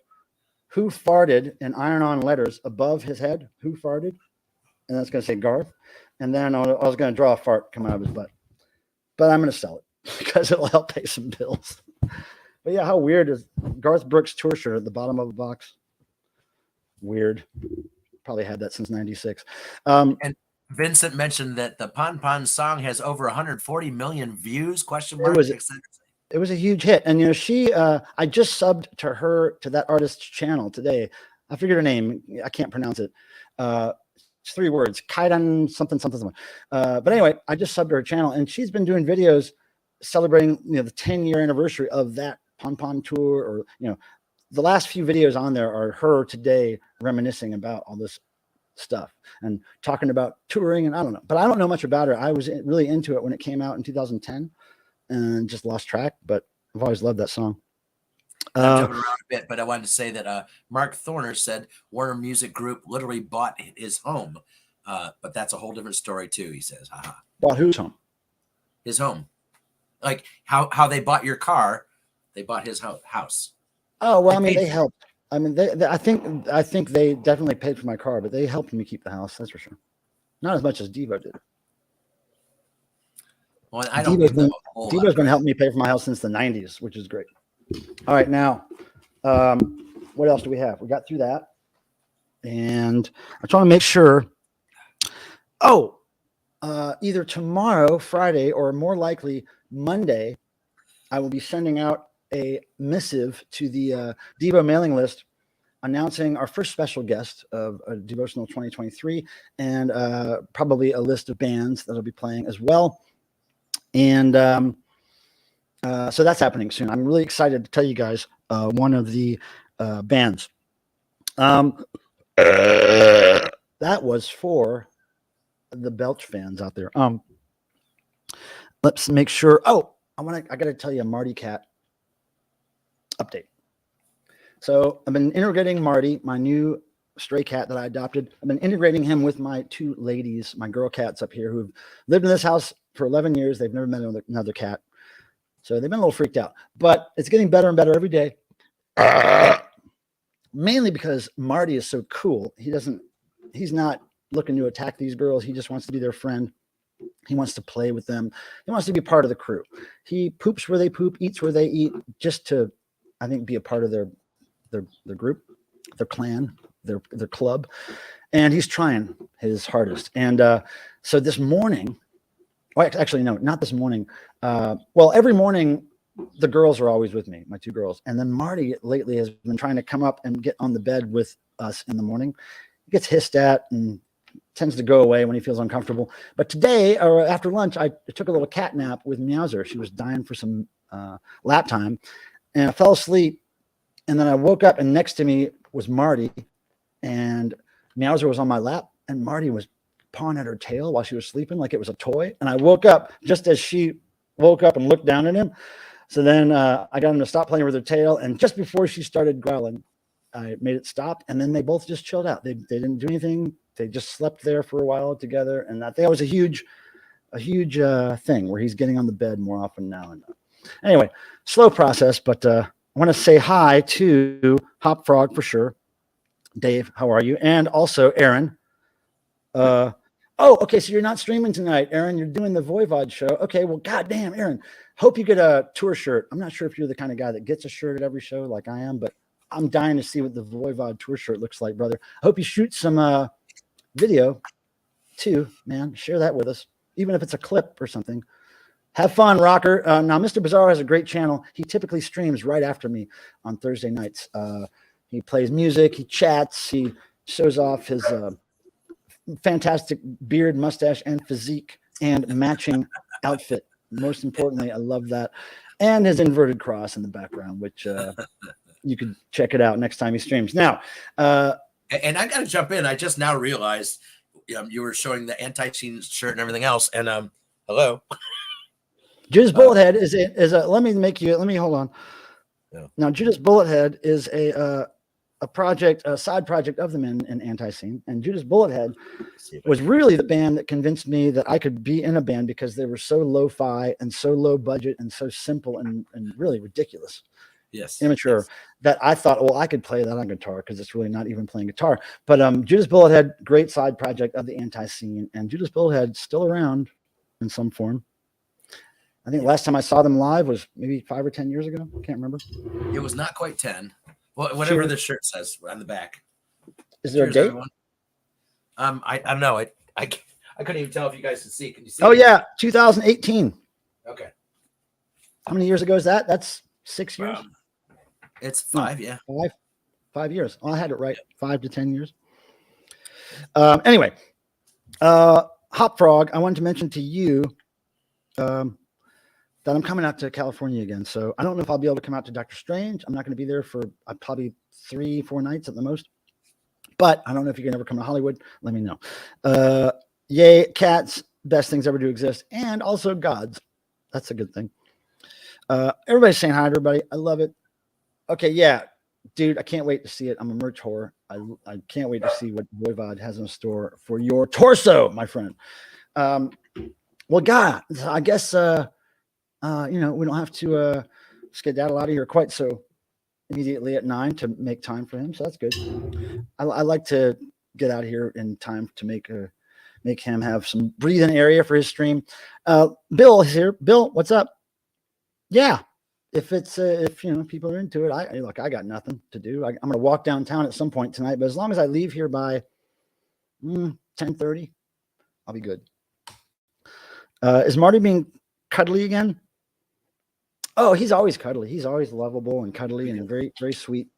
who farted in iron-on letters above his head, who farted. And that's going to say Garth. And then I was going to draw a fart coming out of his butt. But I'm going to sell it because it'll help pay some bills. But yeah, how weird is Garth Brooks tour shirt at the bottom of a box? Weird. Probably had that since '96. And Vincent mentioned that the Pon Pon song has over 140 million views. Question mark. It was a huge hit. And she I just subbed to that artist's channel today. I figured her name. I can't pronounce it. It's 3 words. Kaidan something. But anyway, I just subbed to her channel, and she's been doing videos celebrating the 10-year anniversary of that Pon Pon tour, or the last few videos on there are her today reminiscing about all this stuff and talking about touring, and I don't know, but I don't know much about her. I was really into it when it came out in 2010 and just lost track, but I've always loved that song. I'm jumping around a bit, but I wanted to say that Mark Thorner said Warner Music Group literally bought his home, but that's a whole different story too. He says, haha. Bought whose home? His home. Like how they bought your car, they bought his house. Oh, well, they helped. I mean, I think they definitely paid for my car, but they helped me keep the house. That's for sure. Not as much as Devo did. Well, I don't. Devo's been helping me pay for my house since the '90s, which is great. All right, now, what else do we have? We got through that, and I'm trying to make sure. Oh, either tomorrow, Friday, or more likely Monday, I will be sending out a missive to the Devo mailing list announcing our first special guest of Devotional 2023, and probably a list of bands that'll be playing as well. And so that's happening soon. I'm really excited to tell you guys one of the bands. That was for the Belch fans out there. Let's make sure. Oh, I got to tell you a Marty Cat update. So I've been integrating Marty, my new stray cat that I adopted. I've been integrating him with my 2 ladies, my girl cats up here, who've lived in this house for 11 years. They've never met another cat. So they've been a little freaked out, but it's getting better and better every day. Mainly because Marty is so cool. He's not looking to attack these girls. He just wants to be their friend. He wants to play with them. He wants to be part of the crew. He poops where they poop, eats where they eat, just to, I think, be a part of their group, their clan, their club. And he's trying his hardest. And so this morning, well, actually, no, not this morning. Well, every morning, the girls are always with me, my 2 girls. And then Marty lately has been trying to come up and get on the bed with us in the morning. He gets hissed at and tends to go away when he feels uncomfortable. But today, or after lunch, I took a little cat nap with Meowser. She was dying for some lap time. And I fell asleep. And then I woke up, and next to me was Marty. And Meowser was on my lap. And Marty was pawing at her tail while she was sleeping like it was a toy. And I woke up just as she woke up and looked down at him. So then I got him to stop playing with her tail. And just before she started growling, I made it stop. And then they both just chilled out. They didn't do anything. They just slept there for a while together. And I think that was a huge thing where he's getting on the bed more often now. And anyway, slow process, but I want to say hi to Hop Frog for sure. Dave, how are you? And also Aaron. Oh, okay. So you're not streaming tonight, Aaron. You're doing the Voivod show. Okay. Well, goddamn, Aaron. Hope you get a tour shirt. I'm not sure if you're the kind of guy that gets a shirt at every show like I am, but I'm dying to see what the Voivod tour shirt looks like, brother. I hope you shoot some video too, man. Share that with us, even if it's a clip or something. Have fun, rocker. Now, Mr. Bizarro has a great channel. He typically streams right after me on Thursday nights. He plays music. He chats. He shows off his fantastic beard, mustache, and physique and matching outfit. Most importantly, I love that. And his inverted cross in the background, which you could check it out next time he streams. Now, and I got to jump in. I just now realized you were showing the anti-scene shirt and everything else. And hello. Judas Bullethead is a. Let me hold on. Yeah. Now, Judas Bullethead is a project, a side project of the men in Anti-Scene, and Judas Bullethead was really the band that convinced me that I could be in a band because they were so lo-fi and so low budget and so simple and really ridiculous. Yes. Immature. Yes. That I thought, well, I could play that on guitar because it's really not even playing guitar. But Judas Bullethead, great side project of the Anti-Scene, and Judas Bullethead still around in some form. I think last time I saw them live was maybe 5 or 10 years ago. I can't remember. It was not quite 10. Well, whatever the shirt says on the back. Is there a date? Everyone. I don't know. I couldn't even tell if you guys could see. Can you see? Oh yeah, 2018. Okay. How many years ago is that? That's 6 years. It's 5. Yeah. 5 years. Oh, I had it right. 5 to 10 years. Anyway, Hop Frog, I wanted to mention to you that I'm coming out to California again. So I don't know if I'll be able to come out to Doctor Strange. I'm not going to be there for probably 3-4 nights at the most. But I don't know if you can ever come to Hollywood. Let me know. Yay, cats, best things ever to exist. And also gods. That's a good thing. Everybody's saying hi to everybody. I love it. Okay, yeah. Dude, I can't wait to see it. I'm a merch whore. I can't wait to see what Voivod has in store for your torso, my friend. Well, God, I guess, we don't have to skedaddle out of here quite so immediately at 9 to make time for him. So that's good. I like to get out of here in time to make him have some breathing area for his stream. Bill is here. Bill, what's up? Yeah. If people are into it, I got nothing to do. I'm going to walk downtown at some point tonight, but as long as I leave here by 10:30, I'll be good. Is Marty being cuddly again? Oh, he's always cuddly. He's always lovable and cuddly and very, very sweet.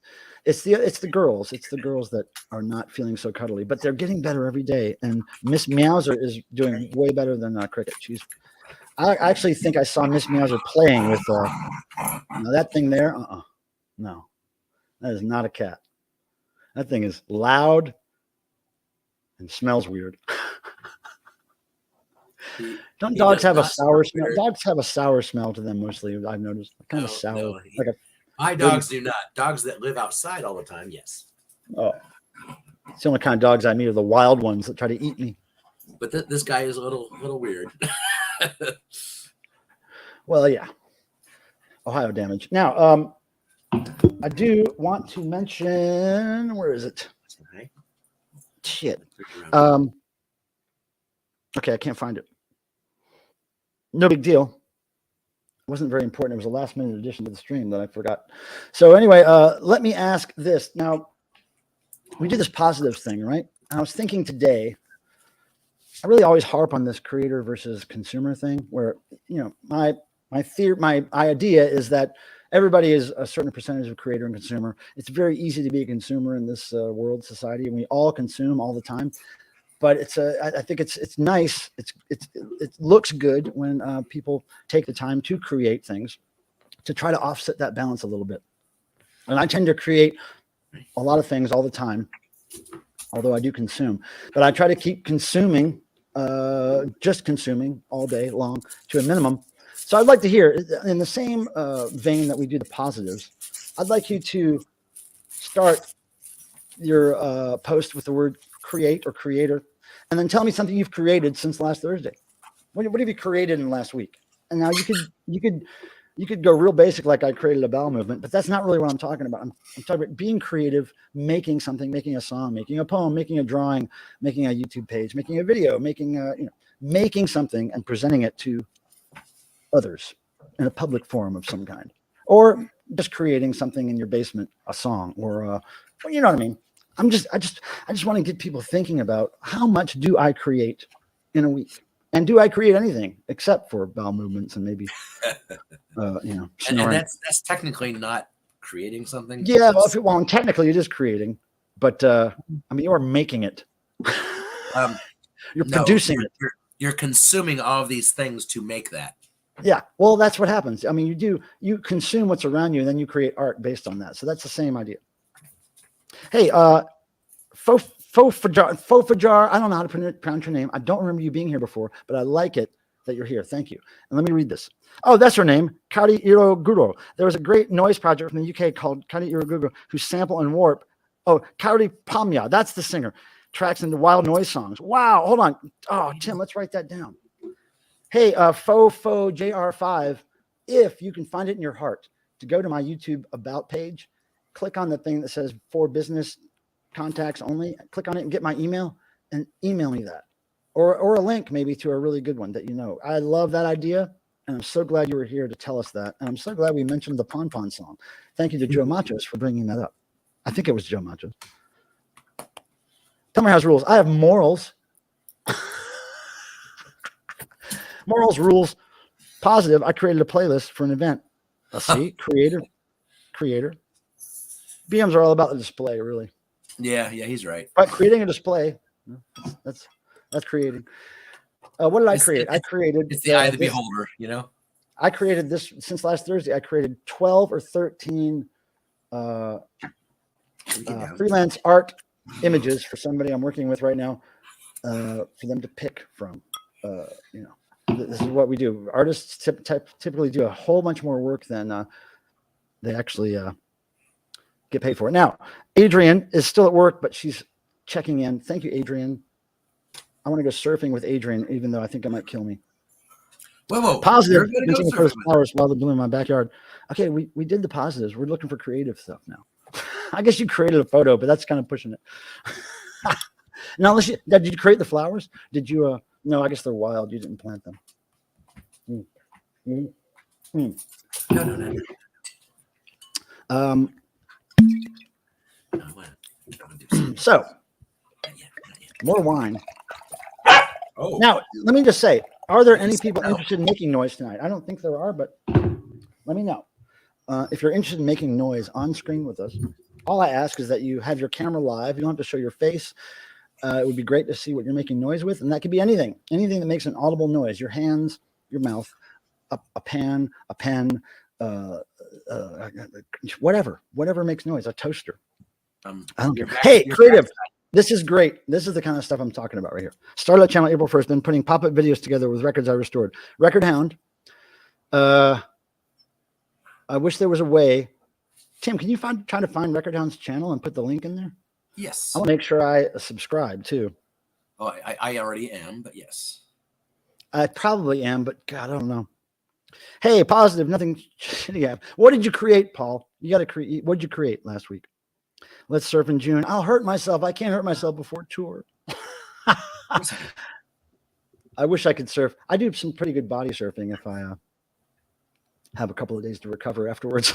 It's the girls. It's the girls that are not feeling so cuddly, but they're getting better every day. And Miss Meowser is doing way better than Cricket. I actually think I saw Miss Meowser playing with that thing there. No, that is not a cat. That thing is loud and smells weird. Don't dogs have a sour smell? Dogs have a sour smell to them mostly. I've noticed kind of sour. No, like my dogs do not. Dogs that live outside all the time, yes. Oh, it's the only kind of dogs I meet are the wild ones that try to eat me. But this guy is a little weird. Well, yeah. Ohio damage. Now, I do want to mention, where is it? Shit. Okay, I can't find it. No big deal. It wasn't very important. It was a last minute addition to the stream that I forgot. So anyway, let me ask this. Now, we do this positives thing, right? And I was thinking today, I really always harp on this creator versus consumer thing where, my idea is that everybody is a certain percentage of creator and consumer. It's very easy to be a consumer in this world society, and we all consume all the time. But I think it's nice. It looks good when people take the time to create things to try to offset that balance a little bit. And I tend to create a lot of things all the time, although I do consume. But I try to keep consuming, just consuming all day long to a minimum. So I'd like to hear, in the same vein that we do the positives, I'd like you to start your post with the word create or creator, and then tell me something you've created since last Thursday. What have you created in the last week? And now you could go real basic, like I created a bowel movement, but that's not really what I'm talking about. I'm talking about being creative, making something, making a song, making a poem, making a drawing, making a YouTube page, making a video, making something and presenting it to others in a public forum of some kind, or just creating something in your basement, a song, or you know what I mean. I just want to get people thinking about how much do I create in a week, and do I create anything except for bowel movements and maybe, and that's technically not creating something. Yeah, well, technically it is creating, but you are making it. You're producing it. You're consuming all of these things to make that. Yeah, well, that's what happens. You consume what's around you, and then you create art based on that. So that's the same idea. Hey, Fofajar. I don't know how to pronounce your name. I don't remember you being here before, but I like it that you're here. Thank you. And let me read this. Oh, that's her name, Kari Iroguro. There was a great noise project from the UK called Kari Iroguro, who sample and warp. Oh, Kari Pamya, that's the singer. Tracks into wild noise songs. Wow, hold on. Oh, Tim, let's write that down. Hey, Fofo JR5, if you can find it in your heart to go to my YouTube About page, click on the thing that says for business contacts only. Click on it and get my email and email me that. Or a link maybe to a really good one that you know. I love that idea, and I'm so glad you were here to tell us that. And I'm so glad we mentioned the Pon Pon song. Thank you to Joe Machos for bringing that up. I think it was Joe Machos. Tell me how's rules. I have morals. Morals, rules, positive. I created a playlist for an event. Let's see, creator. BMs are all about the display, really. Yeah, he's right. But creating a display, that's creating. What did I create? I created. It's the eye of the beholder, you know. I created this since last Thursday. I created 12 or 13 freelance art images for somebody I'm working with right now, for them to pick from. You know, this is what we do. Artists typically do a whole bunch more work than they actually get paid for. Now, Adrian is still at work, but she's checking in. Thank you, Adrian. I want to go surfing with Adrian, even though I think it might kill me. Whoa. Positive. Flowers while they bloom in my backyard. Okay, we did the positives. We're looking for creative stuff now. I guess you created a photo, but that's kind of pushing it. Now, did you create the flowers? Did you? No, I guess they're wild. You didn't plant them. So, more wine. Oh. Now, let me just say, are there any people interested in making noise tonight? I don't think there are, but let me know. If you're interested in making noise on screen with us, all I ask is that you have your camera live. You don't have to show your face. It would be great to see what you're making noise with, and that could be anything that makes an audible noise. Your hands, your mouth, a pen, whatever makes noise. A toaster. I don't care. Hey, creative. This is great. This is the kind of stuff I'm talking about right here. Started at channel April 1st. Been putting pop-up videos together with records I restored. Record Hound. I wish there was a way. Tim, can you try to find Record Hound's channel and put the link in there? Yes. I'll make sure I subscribe too. Oh, I already am, but yes. I probably am, but God, I don't know. Hey, positive, nothing shitty. What did you create, Paul? You got to create. What did you create last week? Let's surf in June. I'll hurt myself. I can't hurt myself before tour. I wish I could surf. I do some pretty good body surfing if I have a couple of days to recover afterwards.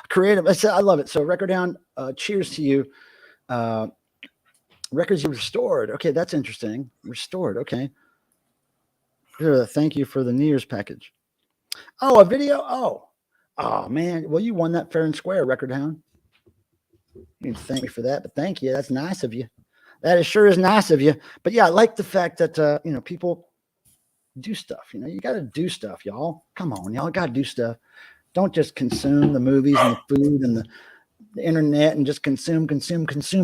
Creative. I love it. So Record Hound, cheers to you. Records you restored. Okay, that's interesting. Restored. Okay. Thank you for the New Year's package. Oh, a video. Oh man. Well, you won that fair and square, Record Hound. You can thank me for that, but thank you. That's nice of you. That sure is nice of you. But yeah, I like the fact that people do stuff. You got to do stuff, y'all. Come on, y'all got to do stuff. Don't just consume the movies and the food and the internet and just consume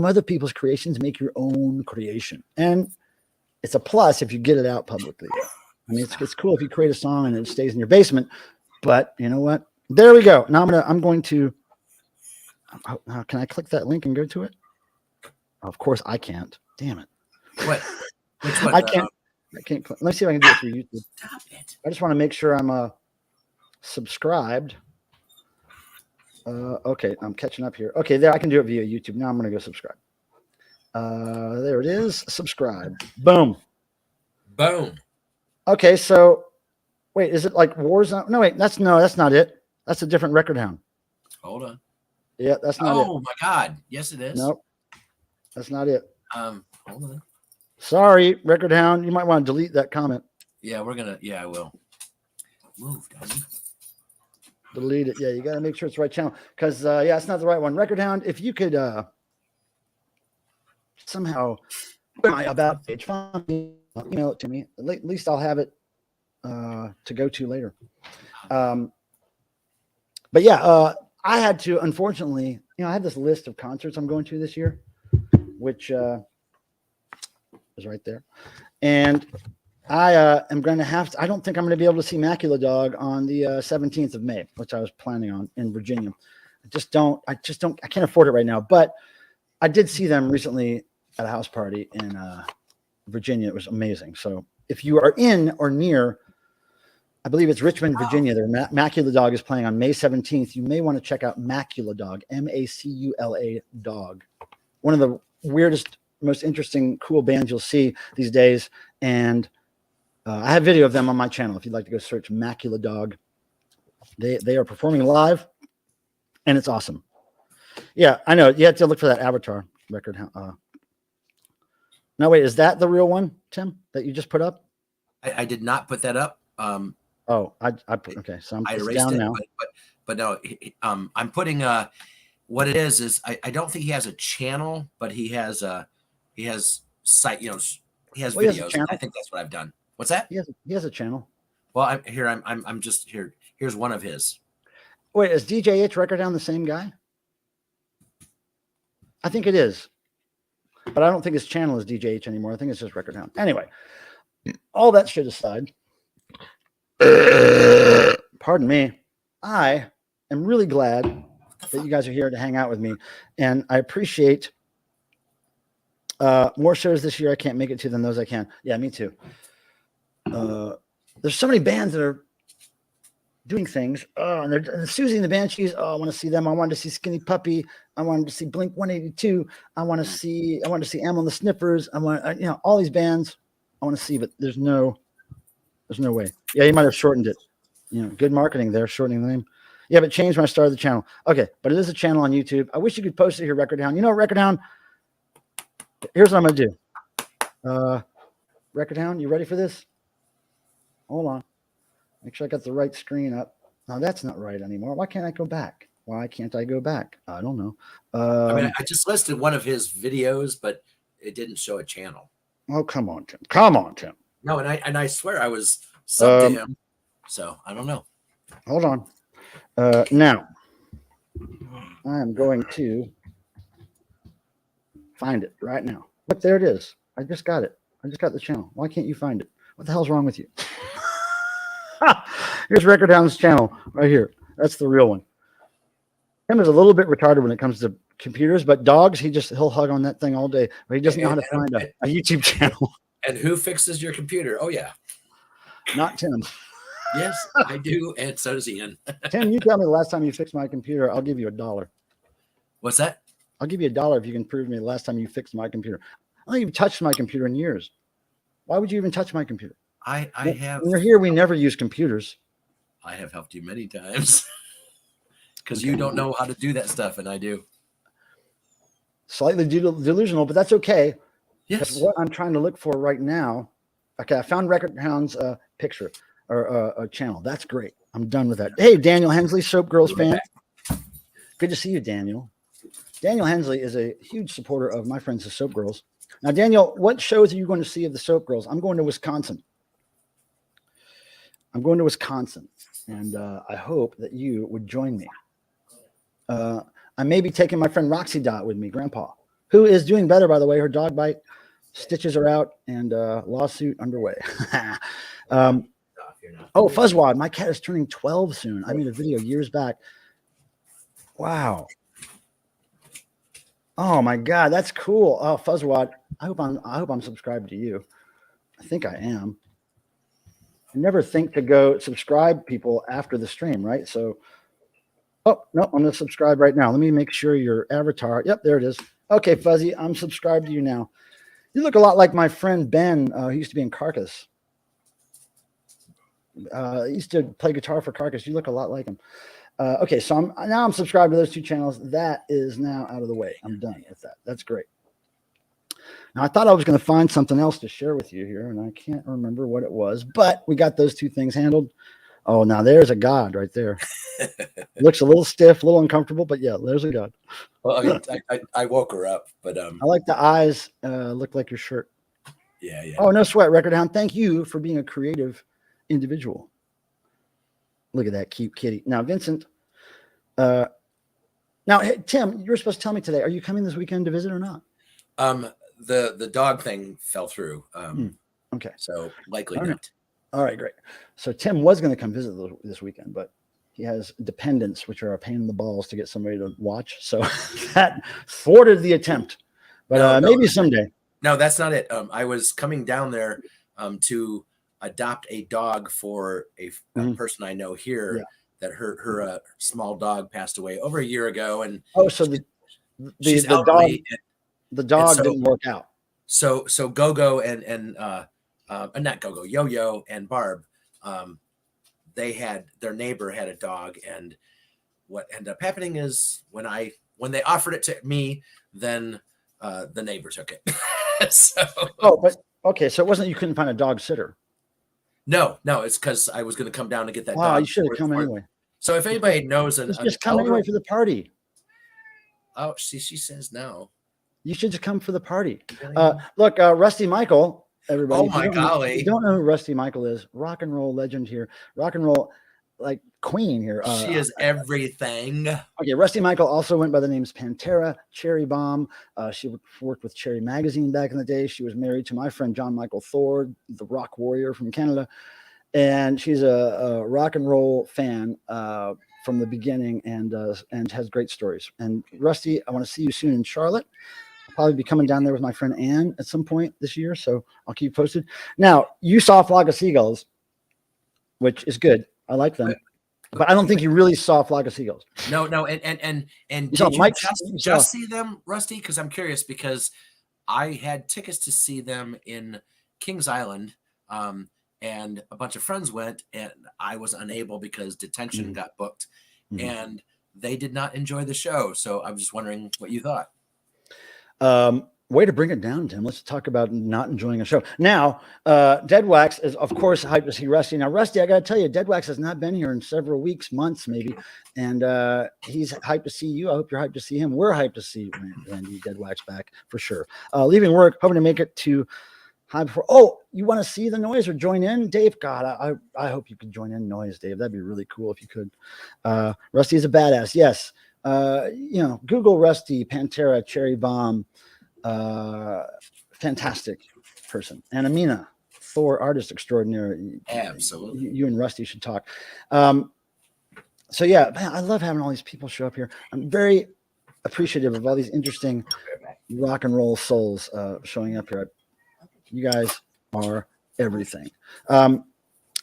other people's creations. Make your own creation. And it's a plus if you get it out publicly. I mean, it's cool if you create a song and it stays in your basement. But you know what? There we go. Now I'm going to. Can I click that link and go to it? Of course I can't. Damn it. What? Which one? I can't. Let me see if I can do it through YouTube. Stop it. I just want to make sure I'm subscribed. Okay, I'm catching up here. Okay, there I can do it via YouTube. Now I'm going to go subscribe. There it is. Subscribe. Boom. Okay, so wait, is it like Warzone? No, wait, that's not it. That's a different Record Hound. Hold on. Yeah, that's not it. Oh my God. Yes, it is. Nope. That's not it. Hold on. Sorry, Record Hound. You might want to delete that comment. Yeah, I will. Move, Donnie. Delete it. Yeah, you got to make sure it's the right channel. Because, it's not the right one. Record Hound, if you could somehow put my About page, email it to me. At least I'll have it to go to later. But yeah, I had to, unfortunately, I have this list of concerts I'm going to this year, which is right there. And I am going to have to, I don't think I'm going to be able to see Macula Dog on the 17th of May, which I was planning on in Virginia. I can't afford it right now, but I did see them recently at a house party in Virginia. It was amazing. So if you are in or near, I believe it's Richmond, Virginia, their Macula Dog is playing on May 17th. You may want to check out Macula Dog, Macula Dog. One of the weirdest, most interesting, cool bands you'll see these days. And I have video of them on my channel. If you'd like to go search Macula Dog, they are performing live, and it's awesome. Yeah, I know. You have to look for that Avatar record. No, wait, is that the real one, Tim, that you just put up? I did not put that up. I put, okay, so I it's erased down it, now. but no, I'm putting what it is I don't think he has a channel, but he has site, he has videos. I think that's what I've done. What's that? He has a channel. Well, I'm just here. Here's one of his. Wait, is DJH Record Down the same guy? I think it is, but I don't think his channel is DJH anymore. I think it's just Record Down. Anyway, all that shit aside, pardon me, I am really glad that you guys are here to hang out with me, and I appreciate more shows this year I can't make it to than those I can. Yeah, me too. There's so many bands that are doing things. And they're Susie and the Banshees. Oh, I want to see them. I wanted to see Skinny Puppy. I wanted to see Blink 182. I want to see Am on the Sniffers. I want all these bands I want to see, but there's no way. Yeah, you might have shortened it. Good marketing there, shortening the name. Yeah, but changed when I started the channel. Okay, but it is a channel on YouTube. I wish you could post it here, Record Hound. Record Hound, here's what I'm going to do. Record Hound, you ready for this? Hold on. Make sure I got the right screen up. No, that's not right anymore. Why can't I go back? Why can't I go back? I don't know. I just listed one of his videos, but it didn't show a channel. Oh, come on, Tim. Come on, Tim. No, and I swear I was subbed to him. So I don't know. Hold on. Now, I am going to find it right now. Look, there it is. I just got it. I just got the channel. Why can't you find it? What the hell's wrong with you? Here's Record Hound's channel right here. That's the real one. Tim is a little bit retarded when it comes to computers, but dogs, he'll hug on that thing all day. But he doesn't know how to find a YouTube channel. And who fixes your computer? Oh yeah, not Tim. Yes, I do, and so does Ian. Tim, you tell me the last time you fixed my computer, I'll give you $1. What's that? I'll give you $1 if you can prove to me the last time you fixed my computer. I don't even touched my computer in years. Why would you even touch my computer? I have. When you're here, we never use computers. I have helped you many times because you don't know how to do that stuff, and I do. Slightly delusional, but that's okay. Yes. What I'm trying to look for right now. Okay, I found Record Hound's picture or a channel. That's great. I'm done with that. Hey, Daniel Hensley, Soap Girls fan. Good to see you, Daniel. Daniel Hensley is a huge supporter of my friends, the Soap Girls. Now, Daniel, what shows are you going to see of the Soap Girls? I'm going to Wisconsin. And I hope that you would join me. I may be taking my friend Roxy Dot with me, Grandpa, who is doing better, by the way. Her dog bite stitches are out and lawsuit underway. Oh, Fuzzwad, my cat is turning 12 soon. I made a video years back. Wow. Oh my God, that's cool. Oh, Fuzzwad, I hope I'm subscribed to you. I think I am. I never think to go subscribe people after the stream, right? So, oh no, I'm going to subscribe right now. Let me make sure your avatar. Yep, there it is. Okay, Fuzzy, I'm subscribed to you now. You look a lot like my friend Ben. He used to be in Carcass. He used to play guitar for Carcass. You look a lot like him. Okay, so I'm subscribed to those two channels. That is now out of the way. I'm done with that. That's great. Now, I thought I was going to find something else to share with you here, and I can't remember what it was, but we got those two things handled. Oh, now there's a god right there. Looks a little stiff, a little uncomfortable, but yeah, there's a god. Well, I mean, I woke her up, but I like the eyes. Look like your shirt. Yeah. Oh, no sweat, Record Hound. Thank you for being a creative individual. Look at that cute kitty. Now, Vincent, Now, hey, Tim, you were supposed to tell me today. Are you coming this weekend to visit or not? The dog thing fell through. Okay. So likely All right. not. All right, great. So Tim was going to come visit this weekend, but he has dependents, which are a pain in the balls to get somebody to watch. So that thwarted the attempt. But maybe someday. No, that's not it. I was coming down there to adopt a dog for a person I know here. Yeah. That her small dog passed away over a year ago, and so she's the elderly, dog didn't work out. So Gogo and not Gogo, Yo-Yo and Barb, their neighbor had a dog, and what ended up happening is when they offered it to me, then the neighbor took it. So but okay, so it wasn't you couldn't find a dog sitter. No, it's because I was going to come down to get that wow, dog. You should have come anyway. So if anybody knows just come anyway for the party. Oh, she says no. You should just come for the party. Look, Rusty Michael, everybody. Oh my golly. If you don't know who Rusty Michael is, rock and roll legend here. Rock and roll like queen here. She is everything. Okay, Rusty Michael also went by the names Pantera, Cherry Bomb. She worked with Cherry Magazine back in the day. She was married to my friend John Michael Thor, the rock warrior from Canada. And she's a rock and roll fan from the beginning and has great stories. And Rusty, I want to see you soon in Charlotte. I'll probably be coming down there with my friend Ann at some point this year, so I'll keep you posted. Now, you saw a flock of seagulls, which is good. I like them. But I don't think you really saw a flock of seagulls. No, and you did saw you Mike, just see them, Rusty? Because I'm curious, because I had tickets to see them in Kings Island, and a bunch of friends went, and I was unable because detention got booked, and they did not enjoy the show. So I was just wondering what you thought. Way to bring it down, Tim. Let's talk about not enjoying a show. Now, Dead Wax is, of course, hyped to see Rusty. Now, Rusty, I got to tell you, Dead Wax has not been here in several weeks, months, maybe. And he's hyped to see you. I hope you're hyped to see him. We're hyped to see Randy Dead Wax back for sure. Leaving work, hoping to make it to high before. Oh, you want to see the noise or join in, Dave? God, I hope you could join in noise, Dave. That'd be really cool if you could. Rusty is a badass. Yes. Google Rusty, Pantera, Cherry Bomb. Fantastic person. And Amina, Thor, artist extraordinaire. Absolutely. You and Rusty should talk. So yeah, man, I love having all these people show up here. I'm very appreciative of all these interesting rock and roll souls showing up here. You guys are everything.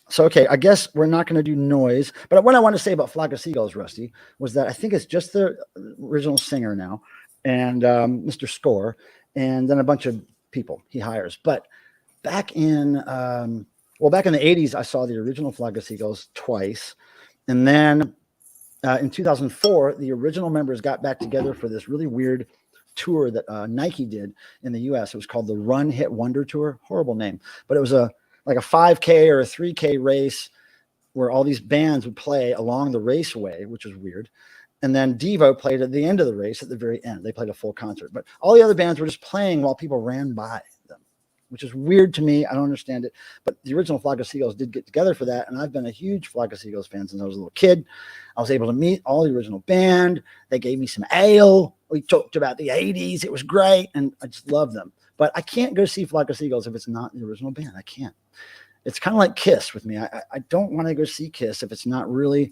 So, okay, I guess we're not going to do noise. But what I want to say about Flock of Seagulls, Rusty, was that I think it's just the original singer now and Mr. Score and then a bunch of people he hires. But back in the 80s, I saw the original Flock of Seagulls twice. And then in 2004, the original members got back together for this really weird tour that Nike did in the US. It was called the Run Hit Wonder Tour. Horrible name. But it was like a 5K or a 3K race where all these bands would play along the raceway, which is weird. And then Devo played at the end of the race at the very end. They played a full concert. But all the other bands were just playing while people ran by them, which is weird to me. I don't understand it. But the original Flock of Seagulls did get together for that. And I've been a huge Flock of Seagulls fan since I was a little kid. I was able to meet all the original band. They gave me some ale. We talked about the 80s. It was great. And I just love them. But I can't go see Flock of Seagulls if it's not the original band. I can't. It's kind of like Kiss with me. I don't want to go see Kiss if it's not really.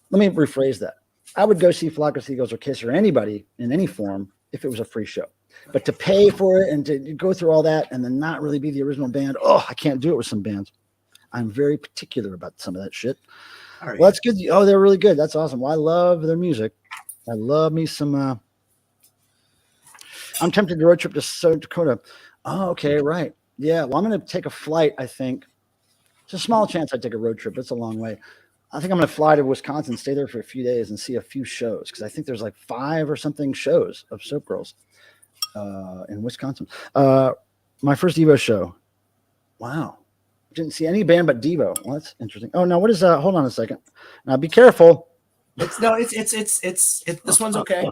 Let me rephrase that. I would go see Flock of Seagulls or Kiss or anybody in any form if it was a free show. But to pay for it and to go through all that and then not really be the original band, I can't do it with some bands. I'm very particular about some of that shit. Well, that's good. Oh, they're really good. That's awesome. Well, I love their music. I love me some. I'm tempted to road trip to South Dakota. Oh, okay, right. Yeah, well, I'm going to take a flight, I think. It's a small chance I take a road trip. It's a long way. I think I'm going to fly to Wisconsin, stay there for a few days and see a few shows because I think there's like 5 or something shows of Soap Girls in Wisconsin. My first Devo show. Wow. Didn't see any band but Devo. Well, that's interesting. Oh, no, what is hold on a second. Now, be careful. It's this one's okay.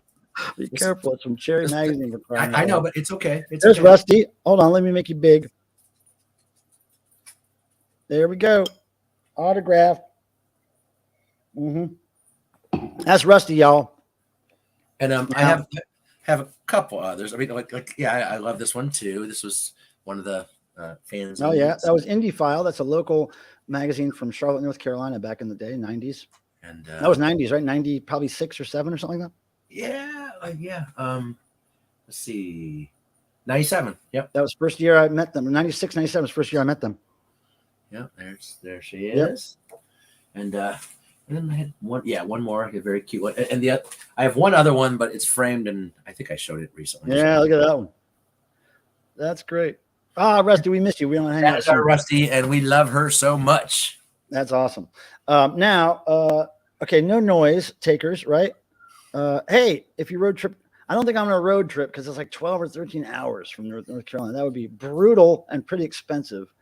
Be careful. It's from Cherry Magazine. I know, but it's okay. There's okay. Rusty. Hold on. Let me make you big. There we go. Autograph. That's Rusty, y'all. And I have a couple others. I mean, I love this one too. This was one of the fans. Oh yeah, that was Indie File. That's a local magazine from Charlotte, North Carolina, back in the day, 90s. And that was 90s, right? 90, probably 6 or 7 or something like that. Yeah. Let's see, 97. Yep, that was first year I met them. 96, 97 was first year I met them. Yeah, there she is. Yep. And then I had one more, a very cute one. And I have one other one, but it's framed, and I think I showed it recently. Yeah, look at that one. That's great. Rusty, we miss you. We don't hang out. That's our Rusty, and we love her so much. That's awesome. Now, okay, no noise takers, right? Hey, if you road trip, I don't think I'm going to road trip because it's like 12 or 13 hours from North Carolina. That would be brutal and pretty expensive.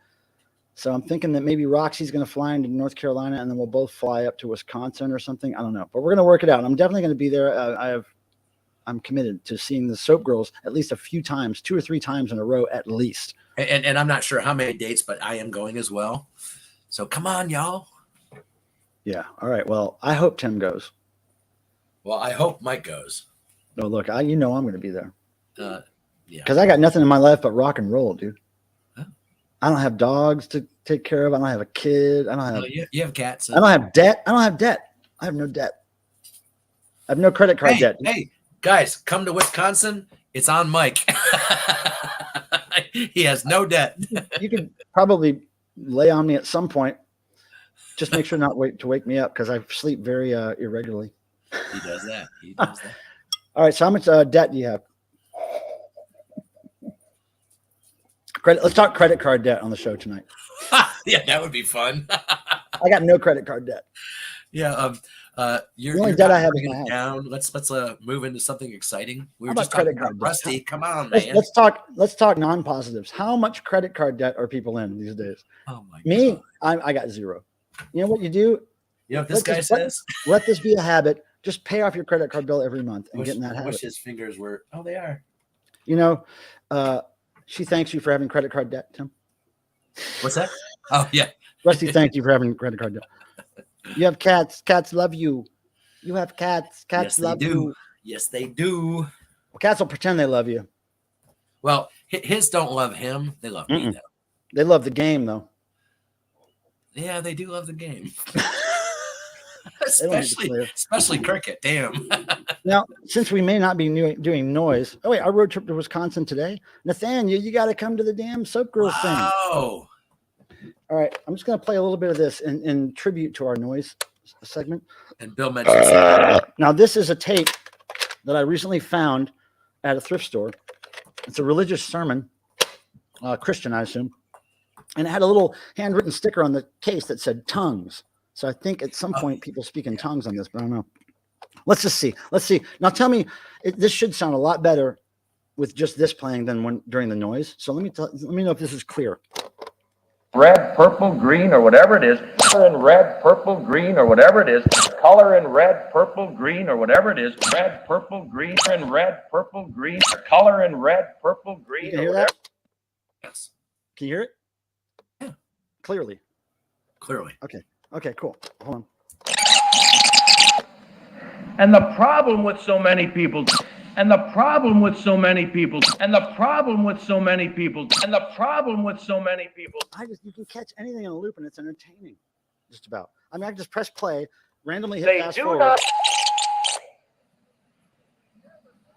So I'm thinking that maybe Roxy's going to fly into North Carolina, and then we'll both fly up to Wisconsin or something. I don't know, but we're going to work it out. I'm definitely going to be there. I'm committed to seeing the Soap Girls at least a few times, 2 or 3 times in a row at least. And I'm not sure how many dates, but I am going as well. So come on, y'all. Yeah. All right. Well, I hope Tim goes. Well, I hope Mike goes. Oh, look, I'm going to be there. Yeah. Because I got nothing in my life but rock and roll, dude. I don't have dogs to take care of. I don't have a kid. I don't have. You have cats. I don't have debt. I have no debt. I have no credit card debt. Hey, guys, come to Wisconsin. It's on Mike. He has no debt. You could probably lay on me at some point. Just make sure not to wake me up because I sleep very irregularly. He does that. All right. So how much debt do you have? Let's talk credit card debt on the show tonight. Yeah, that would be fun. I got no credit card debt. Yeah. The only debt I have is my house. Down. Let's move into something exciting. We were about just talking credit about card Rusty. debt? Come on, man. Let's talk non-positives. How much credit card debt are people in these days? Oh my Me, God. I got 0. You know what you do? You know what this guy says? Let this be a habit. Just pay off your credit card bill every month and get in that habit. I wish his fingers were. Oh, they are. You know, she thanks you for having credit card debt, Tim. What's that? Oh, yeah. Rusty, thank you for having credit card debt. You have cats. Cats love you. You have cats. Cats love you. Yes, they do. Well, cats will pretend they love you. Well, his don't love him. They love me, though. They love the game, though. Yeah, they do love the game. especially cricket. Damn. Now, since we may not be doing noise. Oh, wait, our road trip to Wisconsin today. Nathaniel, you got to come to the damn Soap Girls thing. Oh. All right, I'm just going to play a little bit of this in tribute to our noise segment. And Bill mentioned now, this is a tape that I recently found at a thrift store. It's a religious sermon, Christian, I assume. And it had a little handwritten sticker on the case that said tongues. So I think at some point people speak in tongues on this, but I don't know. Let's just see. Let's see. Now tell me, this should sound a lot better with just this playing than during the noise. So let me know if this is clear. Red, purple, green, or whatever it is. Color in red, purple, green, or whatever it is. Color in red, purple, green, or whatever it is. Red, purple, green, and red, purple, green. Color in red, purple, green. You can hear that? Yes. Can you hear it? Yeah. Clearly. Okay, cool. Hold on. And the problem with so many people, and the problem with so many people, and the problem with so many people, and the problem with so many people. You can catch anything in a loop and it's entertaining. Just about. I mean, I can just press play, randomly hit They fast do forward. not.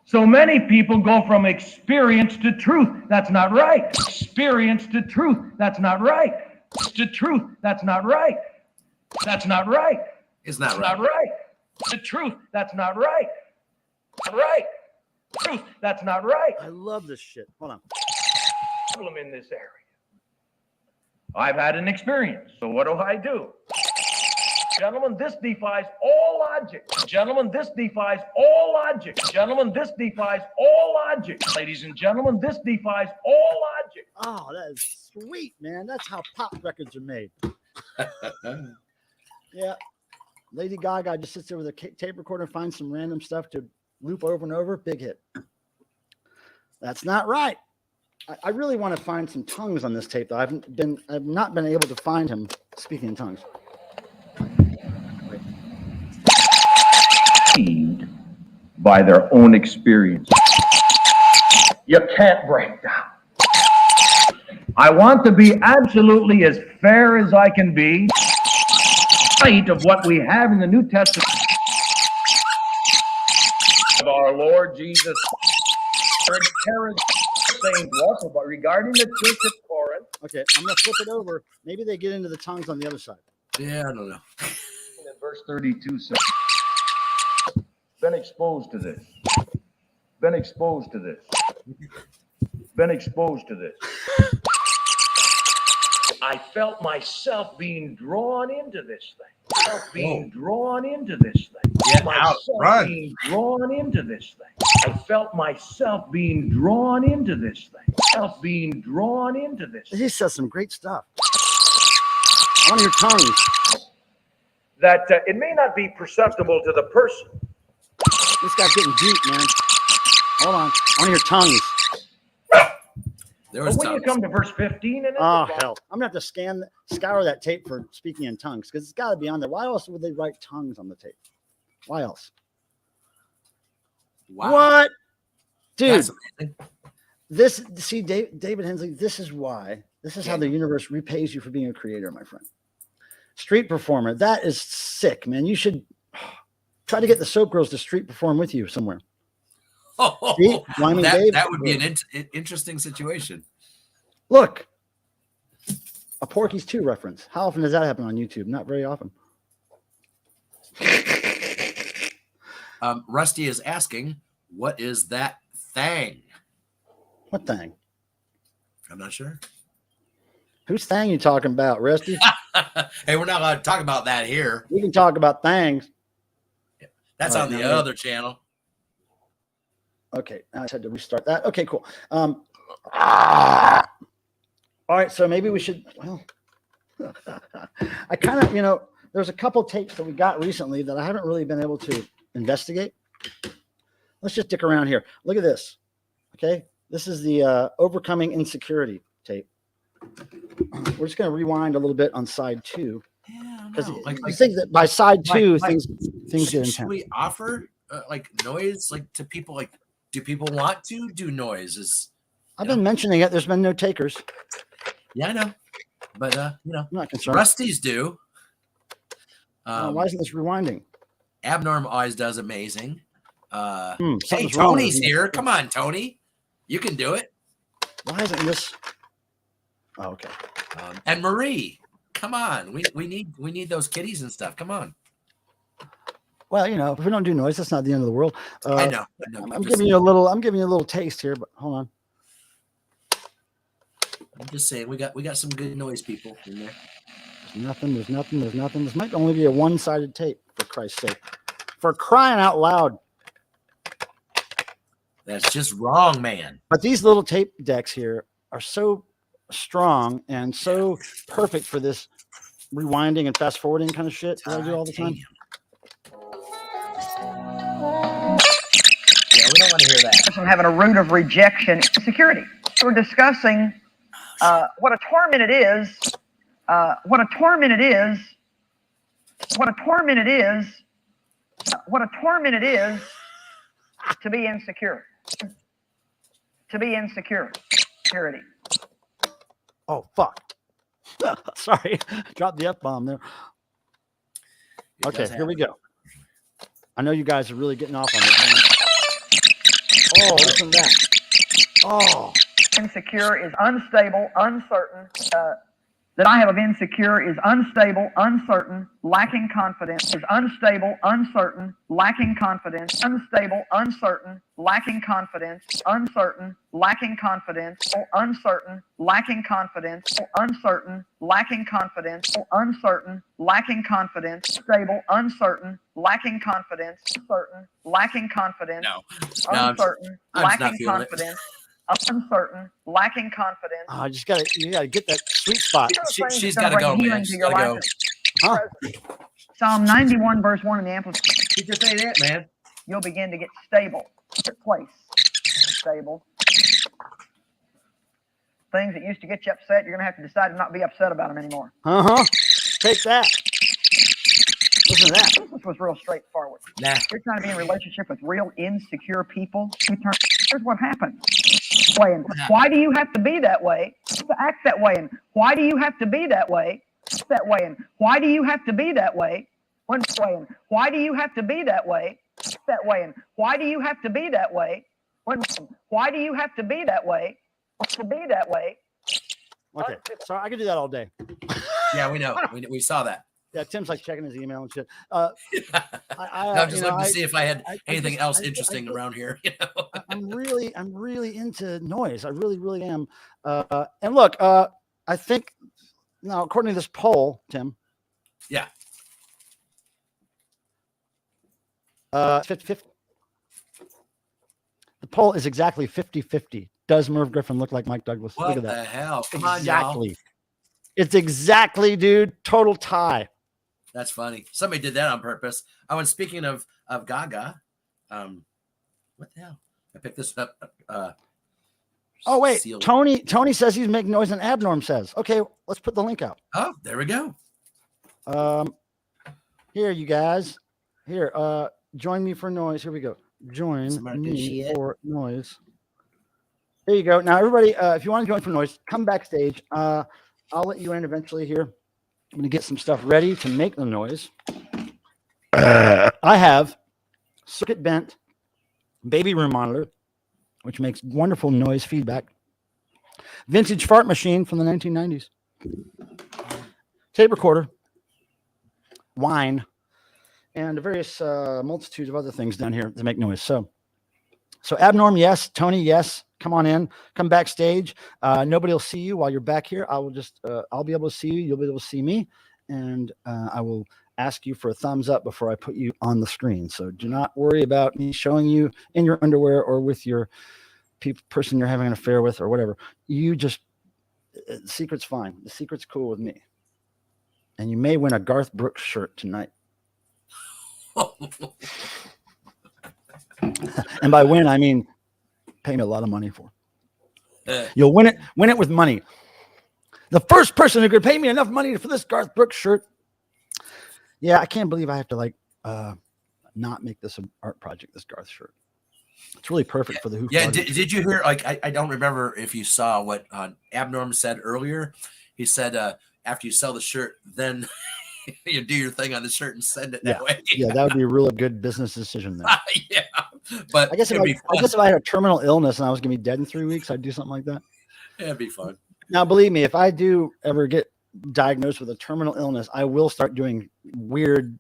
So many people go from experience to truth. That's not right. Experience to truth. That's not right. To truth. That's not right. That's not right. It's not That's right. not right. The truth. That's not right. Not right. Truth. That's not right. I love this shit. Hold on. Problem in this area. I've had an experience. So what do? Gentlemen, this defies all logic. Gentlemen, this defies all logic. Gentlemen, this defies all logic. Ladies and gentlemen, this defies all logic. Oh, that is sweet, man. That's how pop records are made. Yeah. Lady Gaga just sits there with a tape recorder and finds some random stuff to loop over and over. Big hit. That's not right. I really want to find some tongues on this tape, though. I've not been able to find him speaking in by their own experience. You can't break down. I want to be absolutely as fair as I can be, in light of what we have in the New Testament of our Lord Jesus. Saying to us about regarding the church at Corinth. Okay, I'm going to flip it over. Maybe they get into the tongues on the other side. Yeah, I don't know. And verse 32 says, been exposed to this. Been exposed to this. Been exposed to this. I felt myself being drawn into this thing. Being drawn into this thing. Get out, run. Being drawn into this thing. I felt myself being drawn into this thing. Being drawn into this. He says some great stuff. I want to hear tongues. That it may not be perceptible to the person. This guy's getting deep, man. Hold on. I want to hear tongues. There was But when you come to verse 15, and Oh, hell. I'm going to have to scour that tape for speaking in tongues because it's got to be on there. Why else would they write tongues on the tape? Why else? Wow. What? Dude, That's amazing. David Hensley, this is how the universe repays you for being a creator, my friend. Street performer. That is sick, man. You should try to get the soap girls to street perform with you somewhere. Oh, See? Wyoming Dave. that would be an interesting situation. Look, a Porky's 2 reference. How often does that happen on YouTube? Not very often. Rusty is asking, what is that thang? What thing? I'm not sure. Whose thing you talking about, Rusty? Hey, we're not allowed to talk about that here. We can talk about things. That's All on right, the now other channel. Okay, I just had to restart that. Okay, cool. All right, so maybe we should. Well, I kind of, there's a couple tapes that we got recently that I haven't really been able to investigate. Let's just stick around here. Look at this. Okay, this is the Overcoming Insecurity tape. We're just going to rewind a little bit on side 2 because I think that by side 2 things get intense. Should we offer noise to people? Do people want to do noises? I've been mentioning it. There's been no takers. Yeah, I know, but I'm not concerned. Rusty's do. Why isn't this rewinding? Abnorm always does amazing. Hey, Something's wrong with Tony's it. here. Come on, Tony, you can do it. Why isn't this? Oh, okay. And Marie, come on. We need those kitties and stuff. Come on. Well, if we don't do noise, that's not the end of the world. I know. I'm giving you a little taste here, but hold on. I'm just saying we got some good noise people in there. There's nothing. This might only be a one-sided tape, for Christ's sake. For crying out loud. That's just wrong, man. But these little tape decks here are so strong and so perfect for this rewinding and fast forwarding kind of shit that I do all the time. Yeah, we don't want to hear that. From having a root of rejection, security. We're discussing what a torment it is. What a torment it is. What a torment it is. What a torment it is to be insecure. To be insecure. Security. Oh, fuck. Sorry. Dropped the F-bomb there. Okay, here we go. I know you guys are really getting off on this. Oh, listen to that. Oh. Insecure is unstable, uncertain. That I have of insecure is unstable, uncertain, lacking confidence. Is unstable, uncertain, lacking confidence. Unstable, uncertain, lacking confidence. Uncertain, lacking confidence. Uncertain, lacking confidence. Uncertain, lacking confidence. Uncertain, lacking confidence. Stable, uncertain, lacking confidence. Certain, lacking confidence. No, Uncertain, I'm just not lacking feeling it. confidence. Uncertain, lacking confidence. I just you gotta get that sweet spot. She's got to go, man. She's got to go. Huh? Psalm 91, verse 1 in the Amplified. She just ain't it, man. You'll begin to get stable. Place. Stable. Things that used to get you upset, you're going to have to decide to not be upset about them anymore. Uh-huh. Take that. Listen to that. This was real straightforward. Nah. You're trying to be in a relationship with real insecure people. Here's what happens. Why do you have to be that way? To act that way, and why do you have to be that way? That way, and why do you have to be that way? One way, and why do you have to be that way? That way, and why do you have to be that way? Why do you have to be that way? To be that way. Okay, so I could do that all day. Yeah, we know. We saw that. Yeah, Tim's like checking his email and shit. I'm just looking to see if I had anything else interesting around here. You know? I'm really into noise. I really am. And look, I think now, according to this poll, Tim. Yeah. 50-50. The poll is exactly 50-50. Does Merv Griffin look like Mike Douglas? What Look at the that. hell? Come on, Exactly. y'all. It's exactly, dude. Total tie. That's funny. Somebody did that on purpose. Oh, and speaking of Gaga, what the hell? I picked this up. Oh wait, sealed. Tony says he's making noise, and Abnorm says, "Okay, let's put the link out." Oh, there we go. Here, you guys. Here, join me for noise. Here we go. Join Somebody do me shit. for noise. There you go. Now, everybody, if you want to join for noise, come backstage. I'll let you in eventually here. I'm going to get some stuff ready to make the noise. I have circuit bent baby room monitor, which makes wonderful noise feedback. Vintage fart machine from the 1990s. Tape recorder. Wine. And various multitudes of other things down here to make noise. So Abnorm, yes. Tony, yes. Come on in. Come backstage. Nobody will see you while you're back here. I will just, I'll be able to see you. You'll be able to see me. And I will ask you for a thumbs up before I put you on the screen. So do not worry about me showing you in your underwear or with your person you're having an affair with or whatever. You just, the secret's fine. The secret's cool with me. And you may win a Garth Brooks shirt tonight. And by win, I mean pay me a lot of money for. You'll win it with money. The first person who could pay me enough money for this Garth Brooks shirt. Yeah, I can't believe I have to not make this an art project, this Garth shirt. It's really perfect for the Who. Yeah, did you hear, I don't remember if you saw what Abnorm said earlier. He said, after you sell the shirt, then you do your thing on the shirt and send it that way. Yeah, that would be a really good business decision then. Yeah, but I guess if I had a terminal illness and I was going to be dead in 3 weeks, I'd do something like that. Yeah, it'd be fun. Now, believe me, if I do ever get diagnosed with a terminal illness, I will start doing weird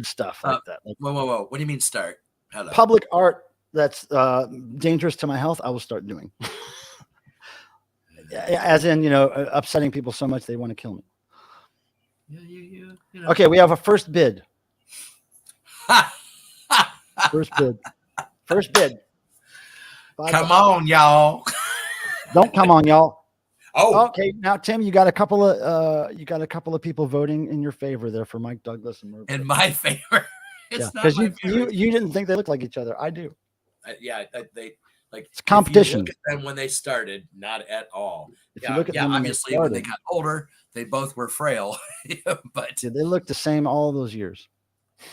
stuff like that. Like Whoa. What do you mean start? Hello. public art that's dangerous to my health, I will start doing. As in, upsetting people so much they want to kill me. You know. Okay, we have a first bid. First bid. Come on, y'all. Don't come on, y'all. Oh, Okay, now Tim, you got a couple of people voting in your favor there for Mike Douglas and Merv. in my favor. It's not because my favor. you didn't think they looked like each other. I do. They like It's competition. If you look at them when they started, not at all. If you look at them when they obviously when they started. got older, they both were frail. But Did they look the same all those years?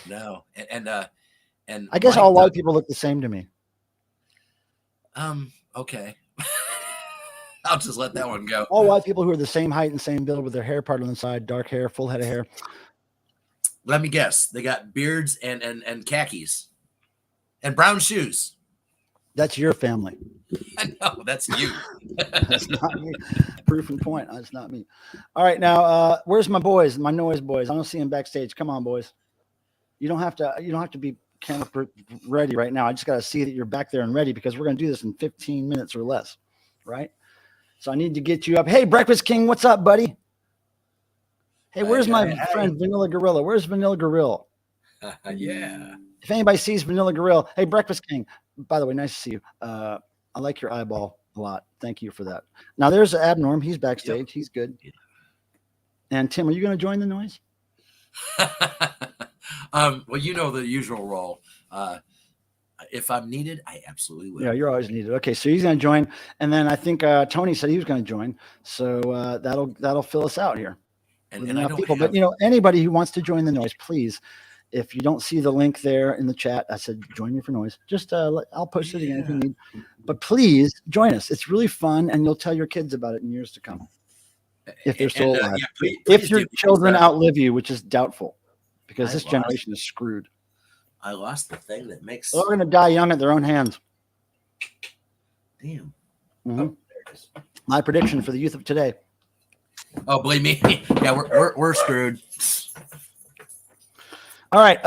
no, and I guess Mike all white people look the same to me. Okay. I'll just let that one go. All white people who are the same height and same build with their hair part on the side, dark hair, full head of hair. Let me guess. They got beards and khakis and brown shoes. That's your family. No, that's you. That's not me. Proof and point. That's not me. All right, now where's my boys? My noise boys. I don't see them backstage. Come on, boys. You don't have to be camera ready right now. I just got to see that you're back there and ready because we're going to do this in 15 minutes or less, right? So I need to get you up. Hey, Breakfast King, what's up, buddy? Hey, where's my friend Vanilla Gorilla? Where's Vanilla Gorilla? Yeah. If anybody sees Vanilla Gorilla, hey, Breakfast King. By the way, nice to see you. I like your eyeball a lot. Thank you for that. Now there's Abnorm. He's backstage. Yep. He's good. And Tim, are you going to join the noise? Well, you know the usual role. If I'm needed, I absolutely will. Yeah, you're always needed. Okay, so he's going to join, and then I think Tony said he was going to join, so that'll fill us out here. and I don't people, have, but anybody who wants to join the noise, please. If you don't see the link there in the chat, I said join me for noise. Just I'll post it again if you need. But please join us. It's really fun, and you'll tell your kids about it in years to come. If they're still alive. yeah, please if your do, children because, outlive you, which is doubtful, because I this lost- generation is screwed. I lost the thing that makes. They're going to die young at their own hands. Damn. Mhm. Oh, there it is. My prediction for the youth of today. Oh, believe me. Yeah, we're screwed. All right,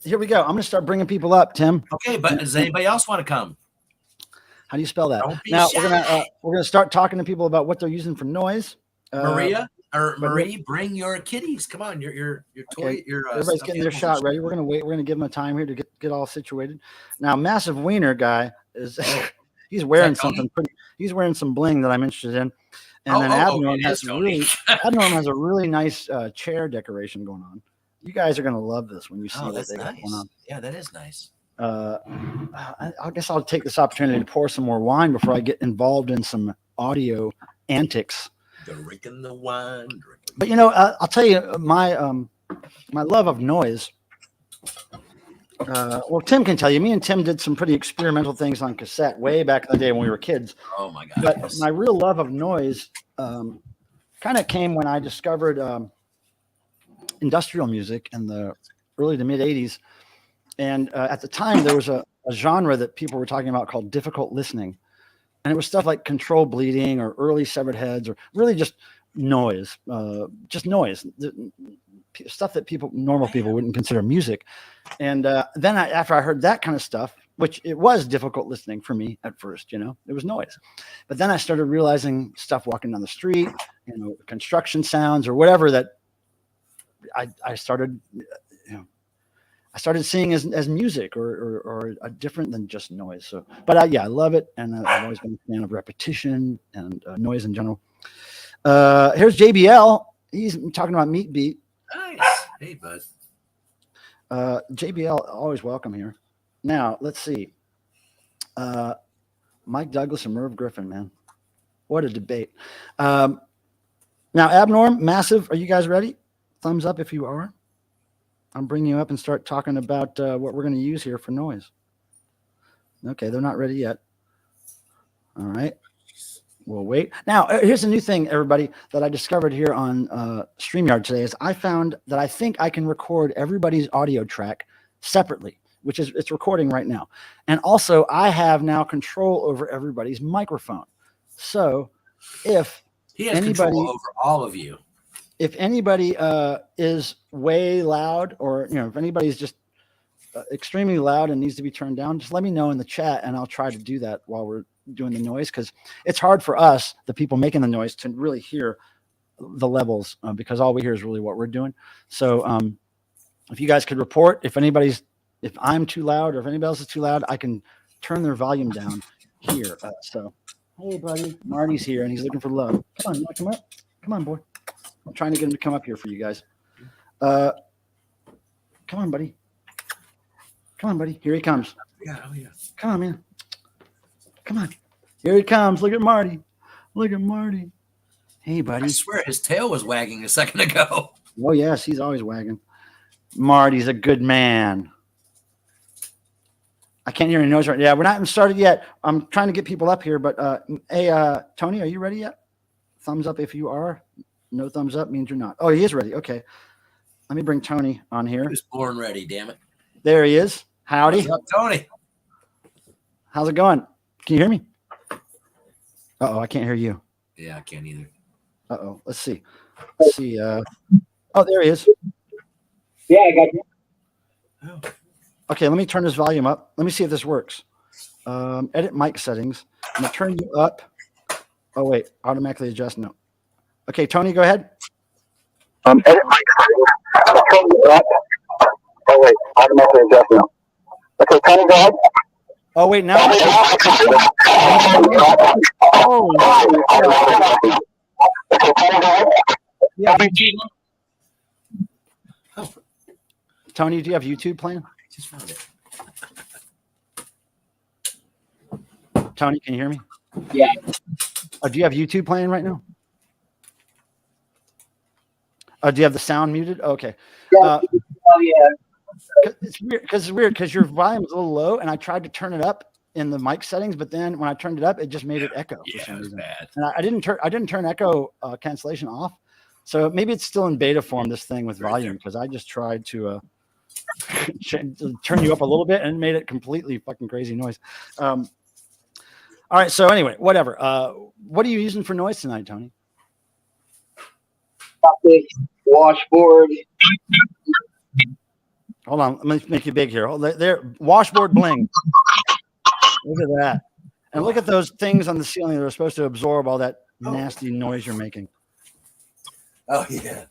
here we go. I'm going to start bringing people up, Tim. Okay, but does anybody else want to come? How do you spell that? Don't be Now shy. we're gonna start talking to people about what they're using for noise. Maria or but Marie, bring your kitties. Come on, your toy. Okay. Your Everybody's stuffed getting their animals shot and ready. We're gonna wait. We're gonna give them a time here to get all situated. Now, massive wiener guy is he's wearing Tony? something pretty. He's wearing some bling that I'm interested in, and Oh, then Abnorm it has is Tony. Abnorm has a really nice chair decoration going on. You guys are gonna love this when you see Oh, what that's they got nice. going on. Yeah, that is nice. I guess I'll take this opportunity to pour some more wine before I get involved in some audio antics. Drinking the wine. But I'll tell you my love of noise. Well, Tim can tell you. Me and Tim did some pretty experimental things on cassette way back in the day when we were kids. Oh my God. But my real love of noise kind of came when I discovered industrial music in the early to mid '80s. And at the time, there was a genre that people were talking about called difficult listening. And it was stuff like control bleeding or early severed heads or really just noise, stuff that normal people wouldn't consider music. And then after I heard that kind of stuff, which it was difficult listening for me at first, it was noise. But then I started realizing stuff walking down the street, construction sounds or whatever that I started seeing as music or different than just noise. So, but I love it, and I've always been a fan of repetition and noise in general. Here's JBL. He's talking about Meat Beat. Nice. Hey, bud. JBL, always welcome here. Now let's see. Mike Douglas and Merv Griffin, man, what a debate. Now, Abnorm, Massive, are you guys ready? Thumbs up if you are. I'm bringing you up and start talking about what we're going to use here for noise. Okay, they're not ready yet. All right, we'll wait. Now, here's a new thing, everybody, that I discovered here on StreamYard today is I found that I think I can record everybody's audio track separately, which is it's recording right now. And also, I have now control over everybody's microphone. So if He has control over all of you. If anybody is way loud or, if anybody's just extremely loud and needs to be turned down, just let me know in the chat and I'll try to do that while we're doing the noise because it's hard for us, the people making the noise, to really hear the levels because all we hear is really what we're doing. So if you guys could report, if I'm too loud or if anybody else is too loud, I can turn their volume down here. So, hey, buddy, Marty's here and he's looking for love. Come on, you want to come up? Come on, boy. I'm trying to get him to come up here for you guys. Come on, buddy. Come on, buddy. Here he comes. Yeah, oh yeah. Come on, man. Come on. Here he comes. Look at Marty. Look at Marty. Hey, buddy. I swear his tail was wagging a second ago. Oh, yes. He's always wagging. Marty's a good man. I can't hear any noise right now. Yeah, we're not even started yet. I'm trying to get people up here, but hey, Tony, are you ready yet? Thumbs up if you are. No thumbs up means you're not. Oh, he is ready. Okay. Let me bring Tony on here. He was born ready, damn it. There he is. Howdy. What's up, Tony? How's it going? Can you hear me? Uh-oh, I can't hear you. Yeah, I can't either. Uh-oh. Let's see. Let's see. Oh, there he is. Yeah, I got you. Oh. Okay, let me turn this volume up. Let me see if this works. Edit mic settings. I'm going to turn you up. Oh, wait. Automatically adjust. No. Okay, Tony, go ahead. Edit mic settings. Turn you up. Oh, wait. Automatically adjust now. Okay, Tony, go ahead. Oh, wait. Now. Oh, yeah. Tony, do you have YouTube playing? I just found it. Tony, can you hear me? Yeah. Oh, do you have YouTube playing right now? Do you have the sound muted? Okay. Oh yeah. It's weird because your volume is a little low, and I tried to turn it up in the mic settings, but then when I turned it up, it just made it echo for Yeah, some it was reason. bad. And I didn't turn echo cancellation off, so maybe it's still in beta form. This thing with volume, because I just tried to turn you up a little bit and made it completely fucking crazy noise. All right, so anyway, whatever. What are you using for noise tonight, Tony? Washboard. Hold on, let me make you big here. Hold there, washboard bling. Look at that, and look at those things on the ceiling that are supposed to absorb all that nasty noise you're making. Oh yeah.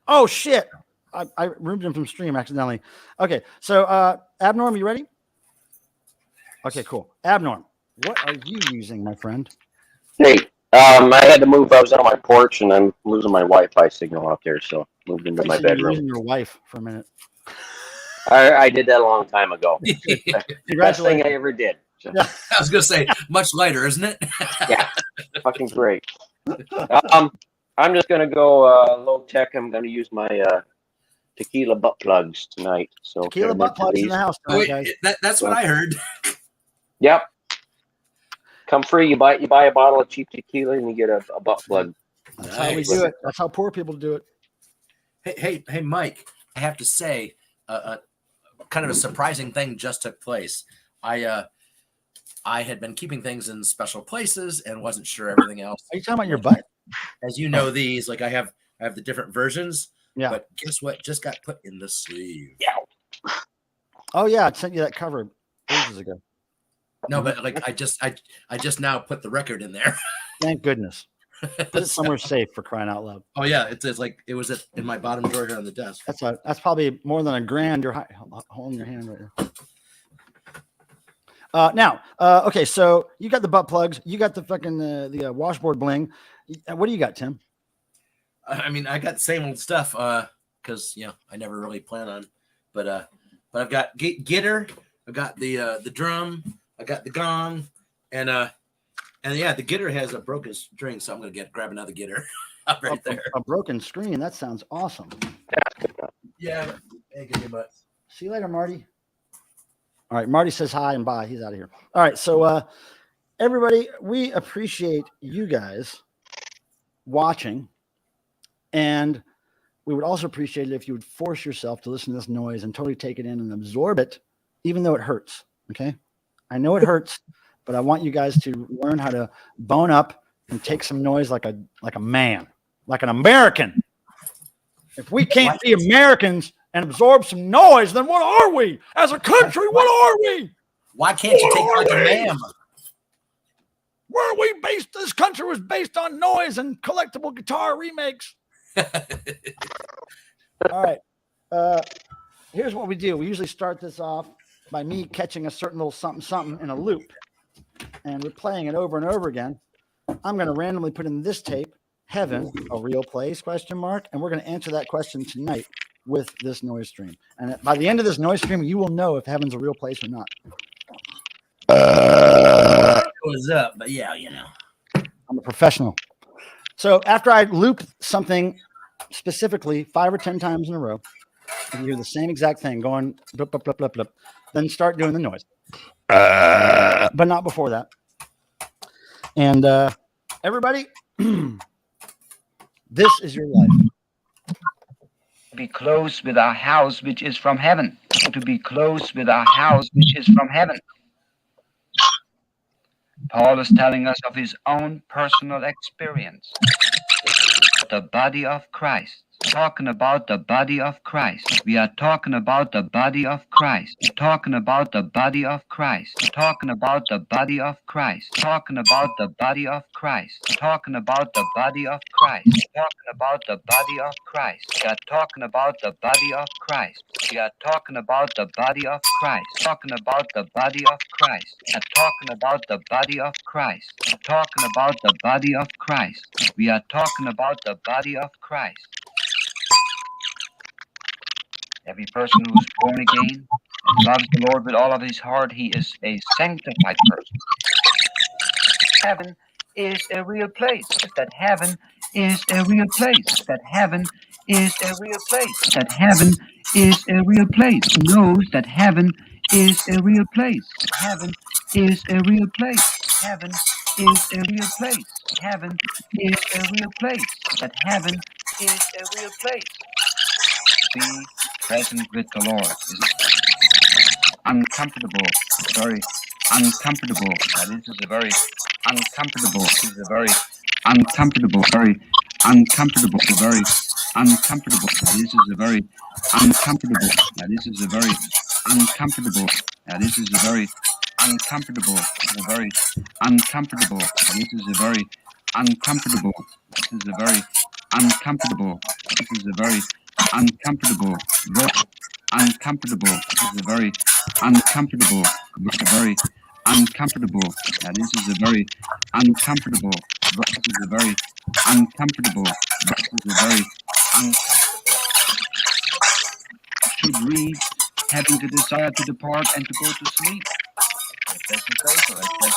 Oh shit! I removed him from stream accidentally. Okay, so Abnorm, you ready? Okay, cool. Abnorm, what are you using, my friend? Hey, I had to move. I was on my porch and I'm losing my Wi-Fi signal out there, so moved into my You said you were bedroom. using your wife for a minute. I did that a long time ago. Best thing Congratulations. I ever did. So, Yeah. I was gonna say much lighter, isn't it? yeah, fucking great. I'm just gonna go low tech. I'm gonna use my tequila butt plugs tonight. So Tequila butt plugs in the house, Oh, wait, guys. that's what I heard. Yep. Come free. You buy a bottle of cheap tequila and you get a butt plug. That's how we do it. That's how poor people do it. Hey, Mike. I have to say, kind of a surprising thing just took place. I had been keeping things in special places and wasn't sure everything else. Are you talking about your butt? As you know, these like I have the different versions. Yeah. But guess what? Just got put in the sleeve. Yeah. Oh yeah, I sent you that cover ages ago. No, but like I just now put the record in there. Thank goodness. Put it somewhere safe, for crying out loud. Oh yeah, it's like it was in my bottom drawer here on the desk. That's probably more than $1,000 you're holding your hand right now. Okay, so you got the butt plugs, you got the fucking the washboard bling. What do you got, Tim? I mean, I got the same old stuff because I never really plan on, but I've got Gitter, I got the drum, I got the gong, and yeah, the Gitter has a broken string, so I'm gonna grab another Gitter right there. A broken screen. That sounds awesome. Yeah, thank you very much. See you later, Marty. All right, Marty says hi and bye. He's out of here. All right, so everybody, we appreciate you guys watching, and we would also appreciate it if you would force yourself to listen to this noise and totally take it in and absorb it, even though it hurts. Okay, I know it hurts, but I want you guys to learn how to bone up and take some noise like a man, like an American. If we can't be Americans and absorb some noise, then what are we as a country? What are we? Why can't you take it like a man? Where are we based? This country was based on noise and collectible guitar remakes. All right. Here's what we do. We usually start this off by me catching a certain little something in a loop, and we're playing it over and over again. I'm going to randomly put in this tape, Heaven, a real place, ? And we're going to answer that question tonight with this noise stream. And by the end of this noise stream, you will know if heaven's a real place or not. What's up? But yeah, I'm a professional. So after I loop something specifically 5 or 10 times in a row, and you hear the same exact thing going blip, blip, blip, blip, blip, then start doing the noise. But not before that. And everybody, this is your life. Be close with our house which is from heaven. To be close with our house which is from heaven. Paul is telling us of his own personal experience. The body of Christ. Talking about the body of Christ. We are talking about the body of Christ. Talking about the body of Christ. Talking about the body of Christ. Talking about the body of Christ. Talking about the body of Christ. Talking about the body of Christ. We are talking about the body of Christ. We are talking about the body of Christ. Talking about the body of Christ. We are talking about the body of Christ. Talking about the body of Christ. We are talking about the body of Christ. Every person who is born again and loves the Lord with all of his heart, he is a sanctified person. Heaven is a real place. That heaven is a real place. That heaven is a real place. That heaven is a real place. Knows that heaven is a real place. Heaven is a real place. Heaven is a real place. Heaven is a real place. That heaven is a real place. Be present with the Lord. Is uncomfortable, very uncomfortable. This is a very uncomfortable. This is a very uncomfortable, very uncomfortable, very uncomfortable. This is a very uncomfortable. This is a very uncomfortable. This is a very uncomfortable. A very uncomfortable. This is a very uncomfortable. This is a very uncomfortable. This is a very uncomfortable. Very uncomfortable. This is a very uncomfortable. Very uncomfortable. This is a very uncomfortable. This is a very uncomfortable. This is a very uncomfortable. Should read having the desire to depart and to go to sleep. It doesn't say so. It says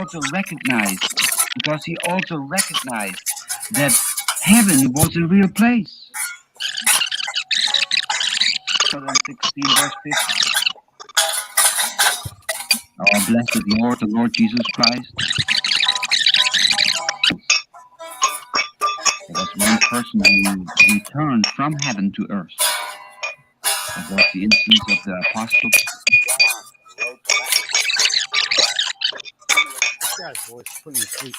also recognize, because he also recognized that heaven was a real place. 16 verse 50. Our blessed Lord, the Lord Jesus Christ. There was one person who returned from heaven to earth. That was the instance of the apostle. This guy's voice is putting me to sleep.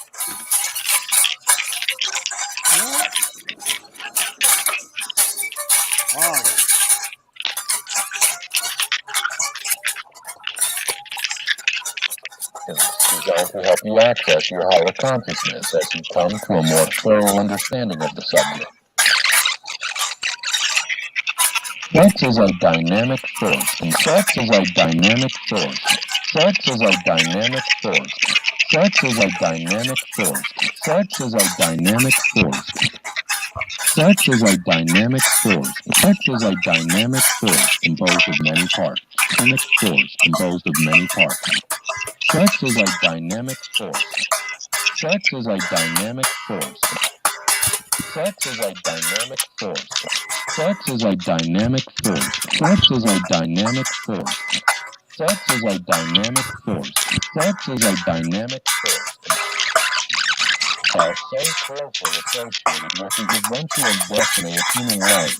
All right. Designed to help you access your higher consciousness as you come to a more thorough understanding of the subject. Sex is a dynamic force, and sex is a dynamic force. Sex is a dynamic force. Sex is a dynamic force. Sex is a dynamic force. Sex is a dynamic force. Sex is a dynamic force composed of many parts. Dynamic force composed of many parts. Sex is a dynamic force. Sex is a dynamic force. Sex is a dynamic force. Sex is a dynamic force. Sex is a dynamic force. Sex is a dynamic force. Sex is a dynamic force. Are so closely associated with the eventual destiny of human life.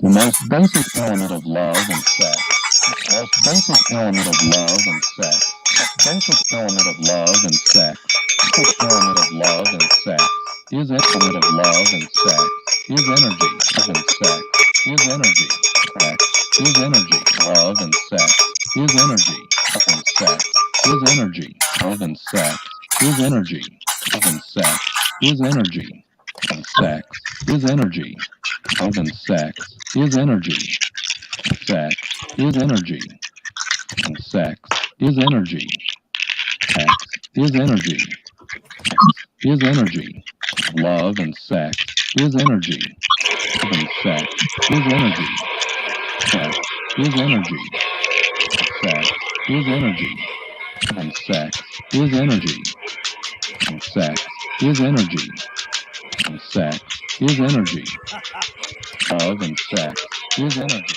The most basic element of love and sex. The most basic element of love and sex. The basic element of love and sex. The basic element of love and sex is element of love and sex is energy. Love and sex is energy. Sex is energy. Love and sex is energy. Love and sex is energy. Love and sex is energy. Love and sex is energy. And sex is energy. Love and sex is energy. Sex is energy. And sex is energy. Sex is energy. Sex is energy. Love and sex is energy. Love and sex is energy. Sex is energy. Sex is energy. And sex is energy. And sex is energy. And sex is energy. Love and sex is energy.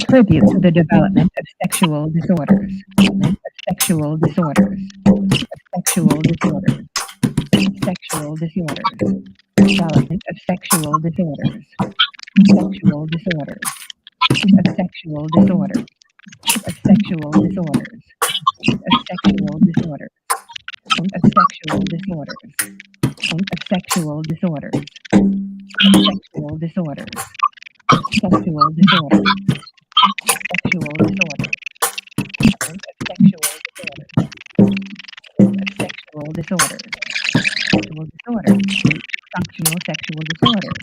Tribute to the development of sexual disorders. Sexual disorders. Sexual disorders. Sexual disorders. Development of sexual disorders. Sexual disorders. Of sexual disorders. Of sexual disorders. Of sexual disorders. Of sexual disorders. Of sexual disorders. Sexual disorders. Sexual disorders. Sexual disorders. Of sexual disorders. Of sexual disorders. Sexual disorders. Functional sexual disorders.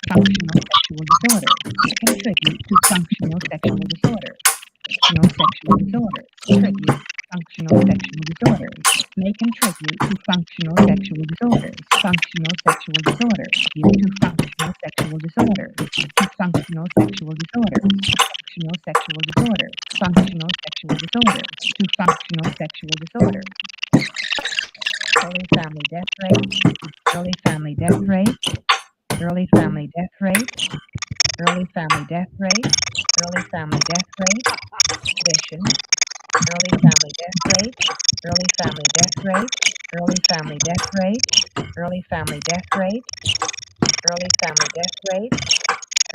Functional sexual disorders. Contribute to functional sexual disorders. Functional sexual disorders. Contribute functional sexual disorders. May contribute to functional sexual disorders. Functional sexual disorders. Due to functional sexual disorders. To functional sexual disorders. Functional sexual disorders. Functional sexual disorders. To functional sexual disorders. Early family death rate. Early family death rate. Early family death rate. Early family death rate. Early family death rate. Addition. Early family death rate. Early family death rate. Early family death rate. Early family death rate. Early family death rate.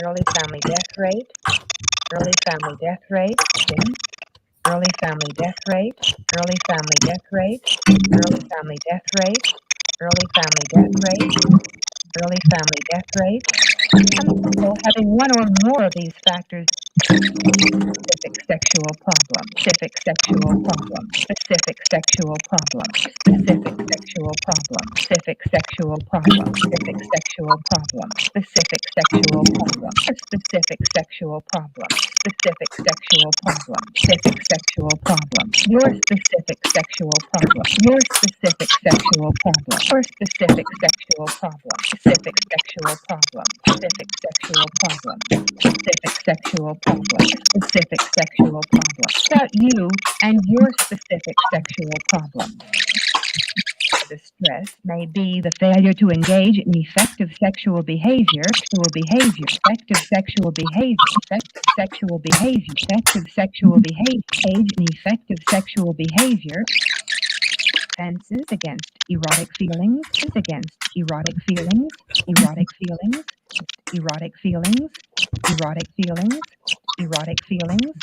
Early family death rate. Early family death rate. Early family death rate. Early family death rate. Early family death rate. Early family death rate. Early family death rate. Some people having one or more of these factors. Specific sexual problem. Specific sexual problem. Specific sexual problem. Specific sexual problem. Specific sexual problem. Specific sexual problem. Specific sexual problem. Specific sexual problem. Specific sexual problem. Specific sexual problem. Your specific sexual problem. Your specific sexual problem. Or specific sexual problem. Specific sexual problem. Specific sexual problem. Specific sexual problem. Specific sexual problem. About you and your specific sexual problem. The stress may be the failure to engage in effective sexual behavior. Effective sexual behavior. Effective sexual behavior. Effective sexual behavior. Engage in effective sexual behavior. Offenses against erotic feelings. Against erotic feelings. Erotic feelings. Erotic feelings. Erotic feelings. Erotic feelings.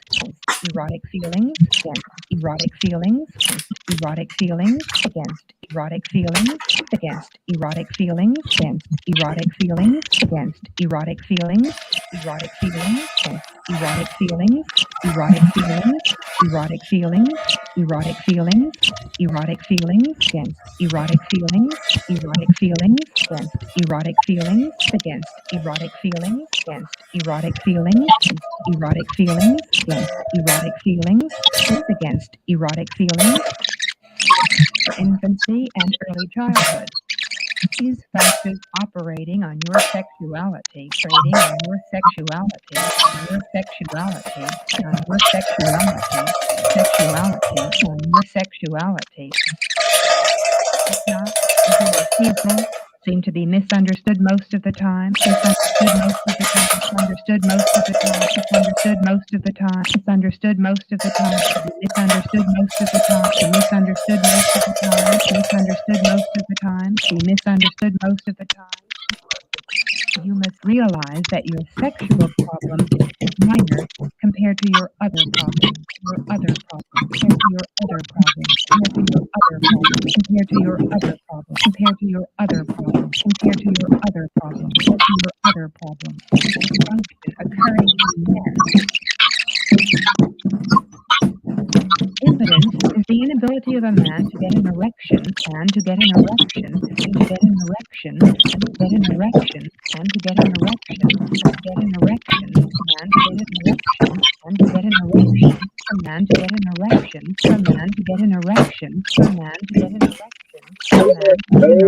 Erotic feelings. Against erotic feelings. Erotic feelings. Against erotic feelings. Against erotic feelings. Against erotic feelings. Against erotic feelings. Erotic feelings. Erotic feelings. Erotic feelings. Erotic feelings. Erotic feelings. Erotic feelings. Against erotic feelings. Erotic feelings. Against erotic feelings. Against erotic feelings. Against erotic feelings. Erotic feelings. Against erotic feelings. Against erotic feelings. Infancy and early childhood. These factors operating on your sexuality, trading on your sexuality, on your sexuality, on your sexuality, sexuality, on your sexuality. If not, people seem to be misunderstood most of the time. Misunderstood most of the time. Misunderstood most of the time. Misunderstood most of the time. Misunderstood most of the time. Misunderstood most of the time. Misunderstood most of the time. Misunderstood most of the time. You must realize that your sexual problem is minor compared to your other problems. Compared to your other problems. Compared to your other problems. Compared to your other problems. Compared to your other problems. Compared to your other problems. Function occurring in men. Impotence is the inability of a man to get an erection and to get an erection and to get an erection and to get an erection and to get an erection and to get an erection and to get an erection and to get an erection. A man to get an erection. A man to get an erection. A man to get an erection. A man to get an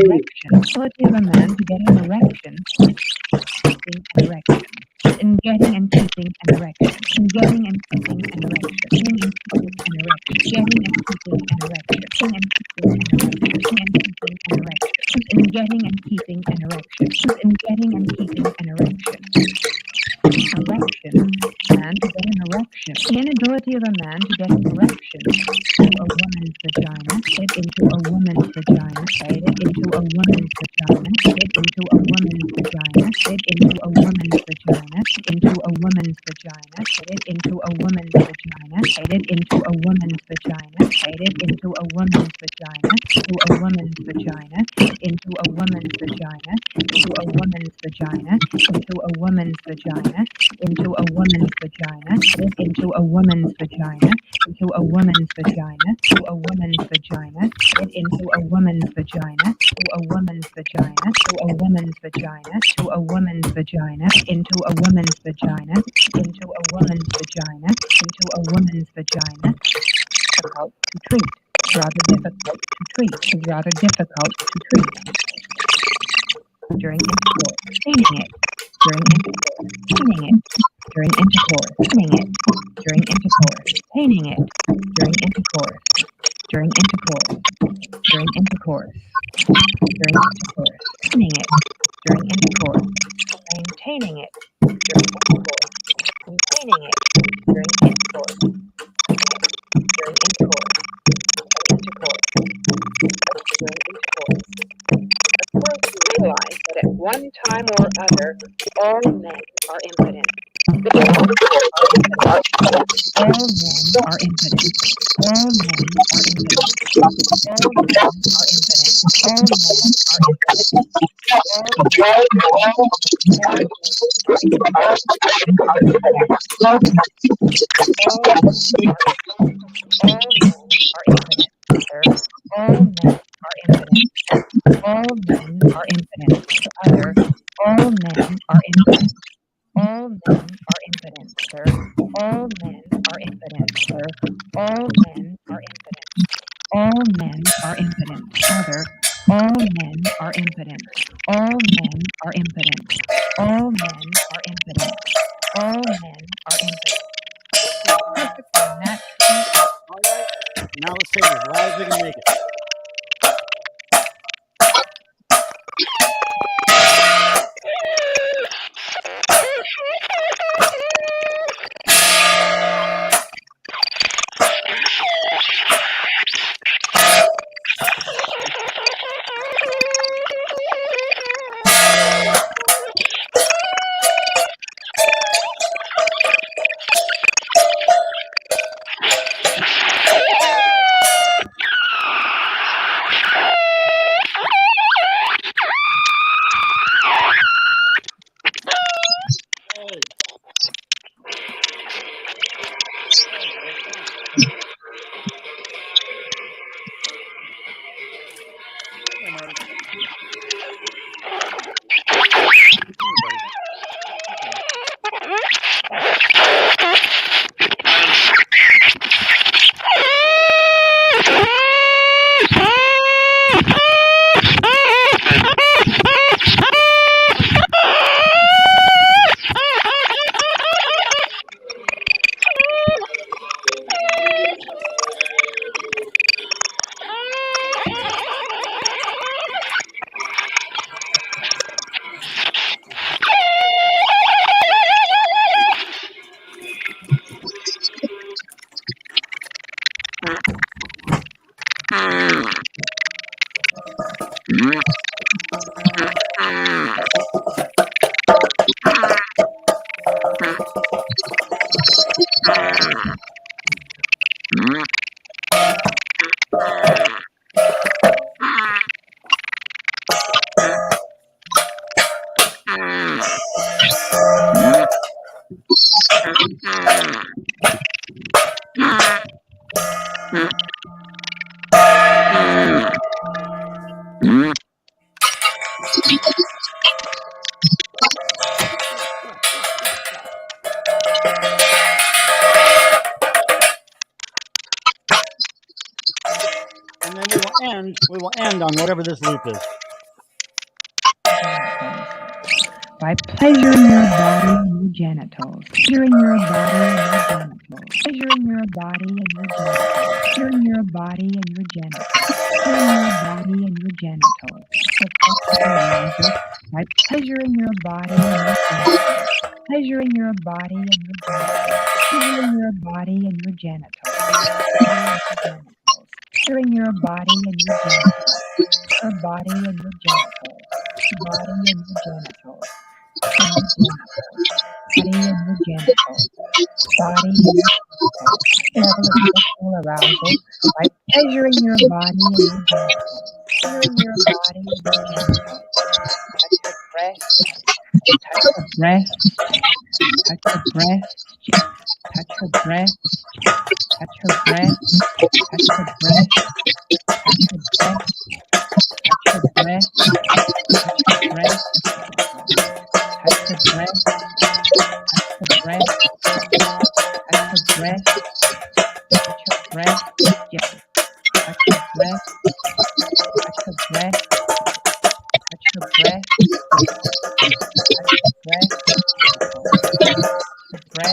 erection. Ability of a man to get an erection. Erection. In getting and keeping an erection. In getting and keeping an erection. Getting and keeping an erection. Getting and keeping an erection. Getting and keeping an erection. Getting and keeping an erection. In getting and keeping an erection. In getting and keeping an erection. Erection. Man to get an erection. The inability of a man to get an erection. To a woman's vagina. Get into a woman's vagina. Get into a woman's vagina. Get into a woman's vagina. Get into a woman's vagina. Into a woman's vagina. Get into a woman's vagina. Get it into a woman's vagina. Get it into a woman's vagina. To a woman's vagina. Into a woman's vagina. To a woman's vagina. Into a woman's vagina. Into a woman's vagina. Get into a woman's vagina. Into a woman's vagina. To a woman's vagina. Get into a woman's vagina. To a woman's vagina. To a woman's vagina. To a woman's vagina. Into a woman's vagina. Into a woman's vagina. Into a woman's vagina. Difficult to treat. Rather difficult to treat. Rather difficult to treat. During intercourse, cleaning it. During intercourse, cleaning it. During intercourse, cleaning it. During intercourse, painting it. During intercourse. During intercourse. During intercourse. During intercourse, cleaning it. During intercourse, maintaining it. During intercourse, maintaining it. During intercourse. During intercourse. Intercourse. During intercourse. Of course, you realize that at one time or other, all men are impotent. All men are impotent. All men are impotent. All men are impotent. All men are impotent. Other, all men are impotent. All men are impotent, sir. All men are impotent, sir. All men are impotent. All men are impotent. Other, all men are impotent. All men are impotent. All men are impotent. All men are impotent. Perfectly natural. All right. Now let's take it as loud as we can make it. And then we will end on whatever this loop is. By pleasuring your body and your genitals, pleasuring your body and your genitals. Measuring your body and your genitals. Measuring your body and your genitals. Measuring your body and your genitals. Right? Measuring your body and your genitals. Measuring your body and your genitals. Measuring your body and your genitals. Measuring your body and your genitals. Your body and your genitals. Body and your genitals. Body and your genitals. Body and your genitals. Level of sexual arousal. Right? Measuring your body and your genitals. Measuring your body and your genitals. Touch your breast. Touch your breast. Touch your breast. Touch your breast. Touch your breast. Touch your breast. Touch your breast. Touch your breast. Touch your breast. Touch your breast. Touch your breast. Touch your breast. Touch your breast. Yes. Touch your breast. Touch your breast. Touch your breast. Touch your breast. Touch your breast.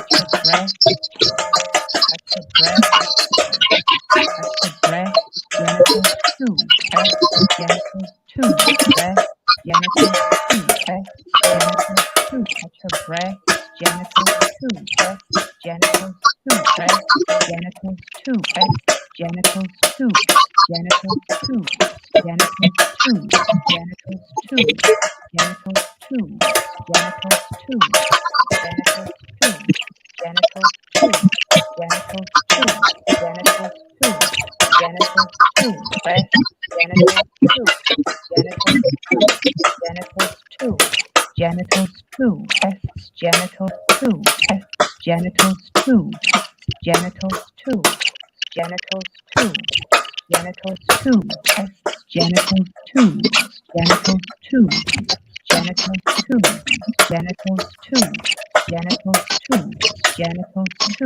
Touch your breast. Touch your breast. Touch your breast. Genitals 2. S. Genitals 2. Breast. Genitals 2. S. Genitals 2. Touch your breast. Genitals 2. S. Genitals 2. Breast. Genitals 2. S. Genitals 2. Genitals 2. Genitals 2. Genitals 2. Genitals 2. Genitals 2. Genitals 2. Genitals 2. Genitals 2. Genitals 2. Genitals 2. Breast. Genitals 2. Genitals 2. Genitals 2. Genitals 2. S. Genitals 2. S. Genitals 2. Genitals 2. Genitals 2. Genitals 2. S. Genitals 2. Genitals 2. Genitals 2. Genitals 2. Genitals 2. Genitals 2.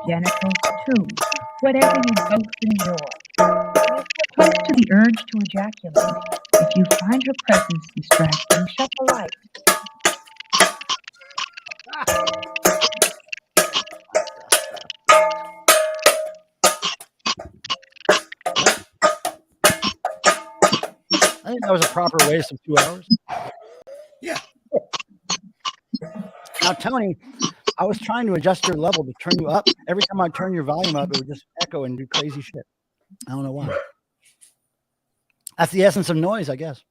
Genitals 2. Whatever you both enjoy. Close to the urge to ejaculate. If you find her presence distracting, shut the light. I think that was a proper waste of 2 hours. Yeah. Now, Tony, I was trying to adjust your level to turn you up. Every time I turn your volume up, it would just echo and do crazy shit. I don't know why. That's the essence of noise, I guess.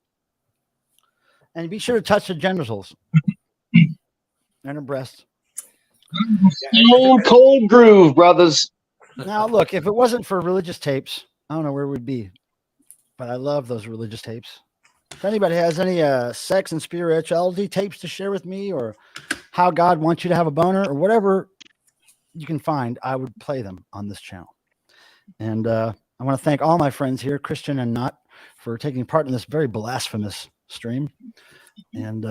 And be sure to touch the genitals and her breasts. Old cold groove, brothers. Now, look, if it wasn't for religious tapes, I don't know where we'd be. But I love those religious tapes. If anybody has any sex and spirituality tapes to share with me, or how God wants you to have a boner, or whatever you can find, I would play them on this channel. And I want to thank all my friends here, Christian and not, for taking part in this very blasphemous stream. And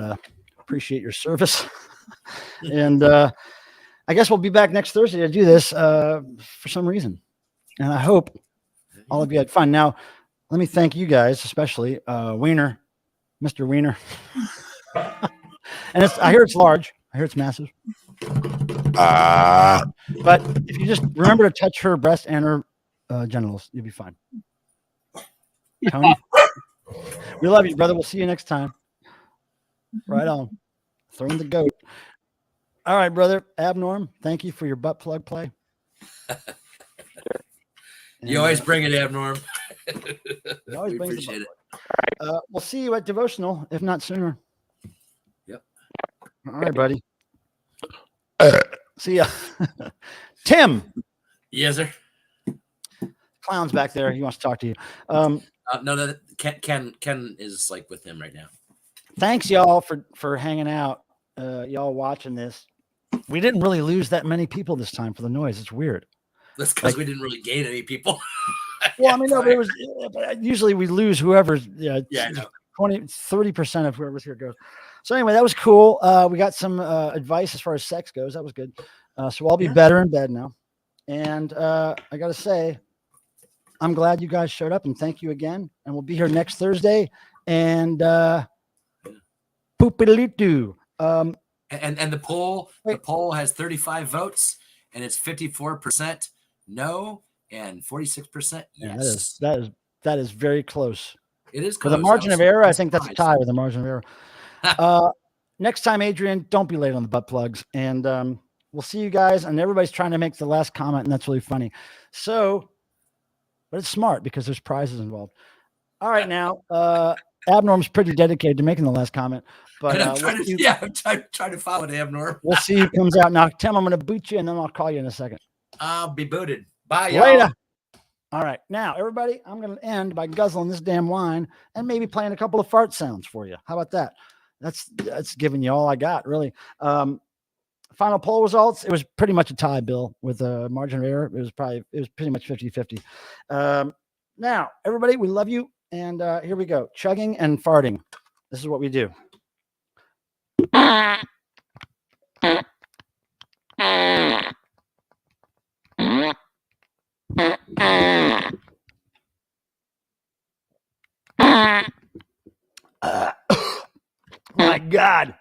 appreciate your service. And I guess we'll be back next Thursday to do this for some reason. And I hope all of you had fun. Now, let me thank you guys, especially Wiener, Mr. Wiener. And I hear it's large. I hear it's massive. But if you just remember to touch her breast and her genitals, you'll be fine. Tony, we love you, brother. We'll see you next time. Right on. Throwing the goat. All right, brother. Abnorm, thank you for your butt plug play. You always bring it, Abnorm. Always We brings the appreciate butt plug. We'll see you at devotional, if not sooner. Yep. All right, buddy. See ya. Tim. Yes, sir. Clown's back there. He wants to talk to you. No, Ken is like with him right now. Thanks, y'all, for hanging out. Y'all watching this. We didn't really lose that many people this time for the noise. It's weird. That's because we didn't really gain any people. Well, I mean, no, but it was usually we lose whoever's 30% of whoever's here goes. So anyway, that was cool. We got some advice as far as sex goes. That was good. So I'll be better in bed now. And I got to say, I'm glad you guys showed up, and thank you again. And we'll be here next Thursday. And poopity-doo. And the poll has 35 votes, and it's 54% no and 46% yes. Yeah, that is very close. It is With close. a margin of error, I think that's a surprised. tie with a margin of error. Next time, Adrian, don't be late on the butt plugs. And we'll see you guys. And everybody's trying to make the last comment, and that's really funny. So, but it's smart because there's prizes involved. All right, now, Abnorm's pretty dedicated to making the last comment. But I'm trying to follow it, Abnorm. we'll see who comes out now. Tim, I'm going to boot you, and then I'll call you in a second. I'll be booted. Bye, y'all. Later. All right. Now, everybody, I'm going to end by guzzling this damn wine and maybe playing a couple of fart sounds for you. How about that? That's giving you all I got, really. Final poll results. It was pretty much a tie, Bill, with a margin of error. It was pretty much 50-50. Now, everybody, we love you. And here we go. Chugging and farting. This is what we do. My God.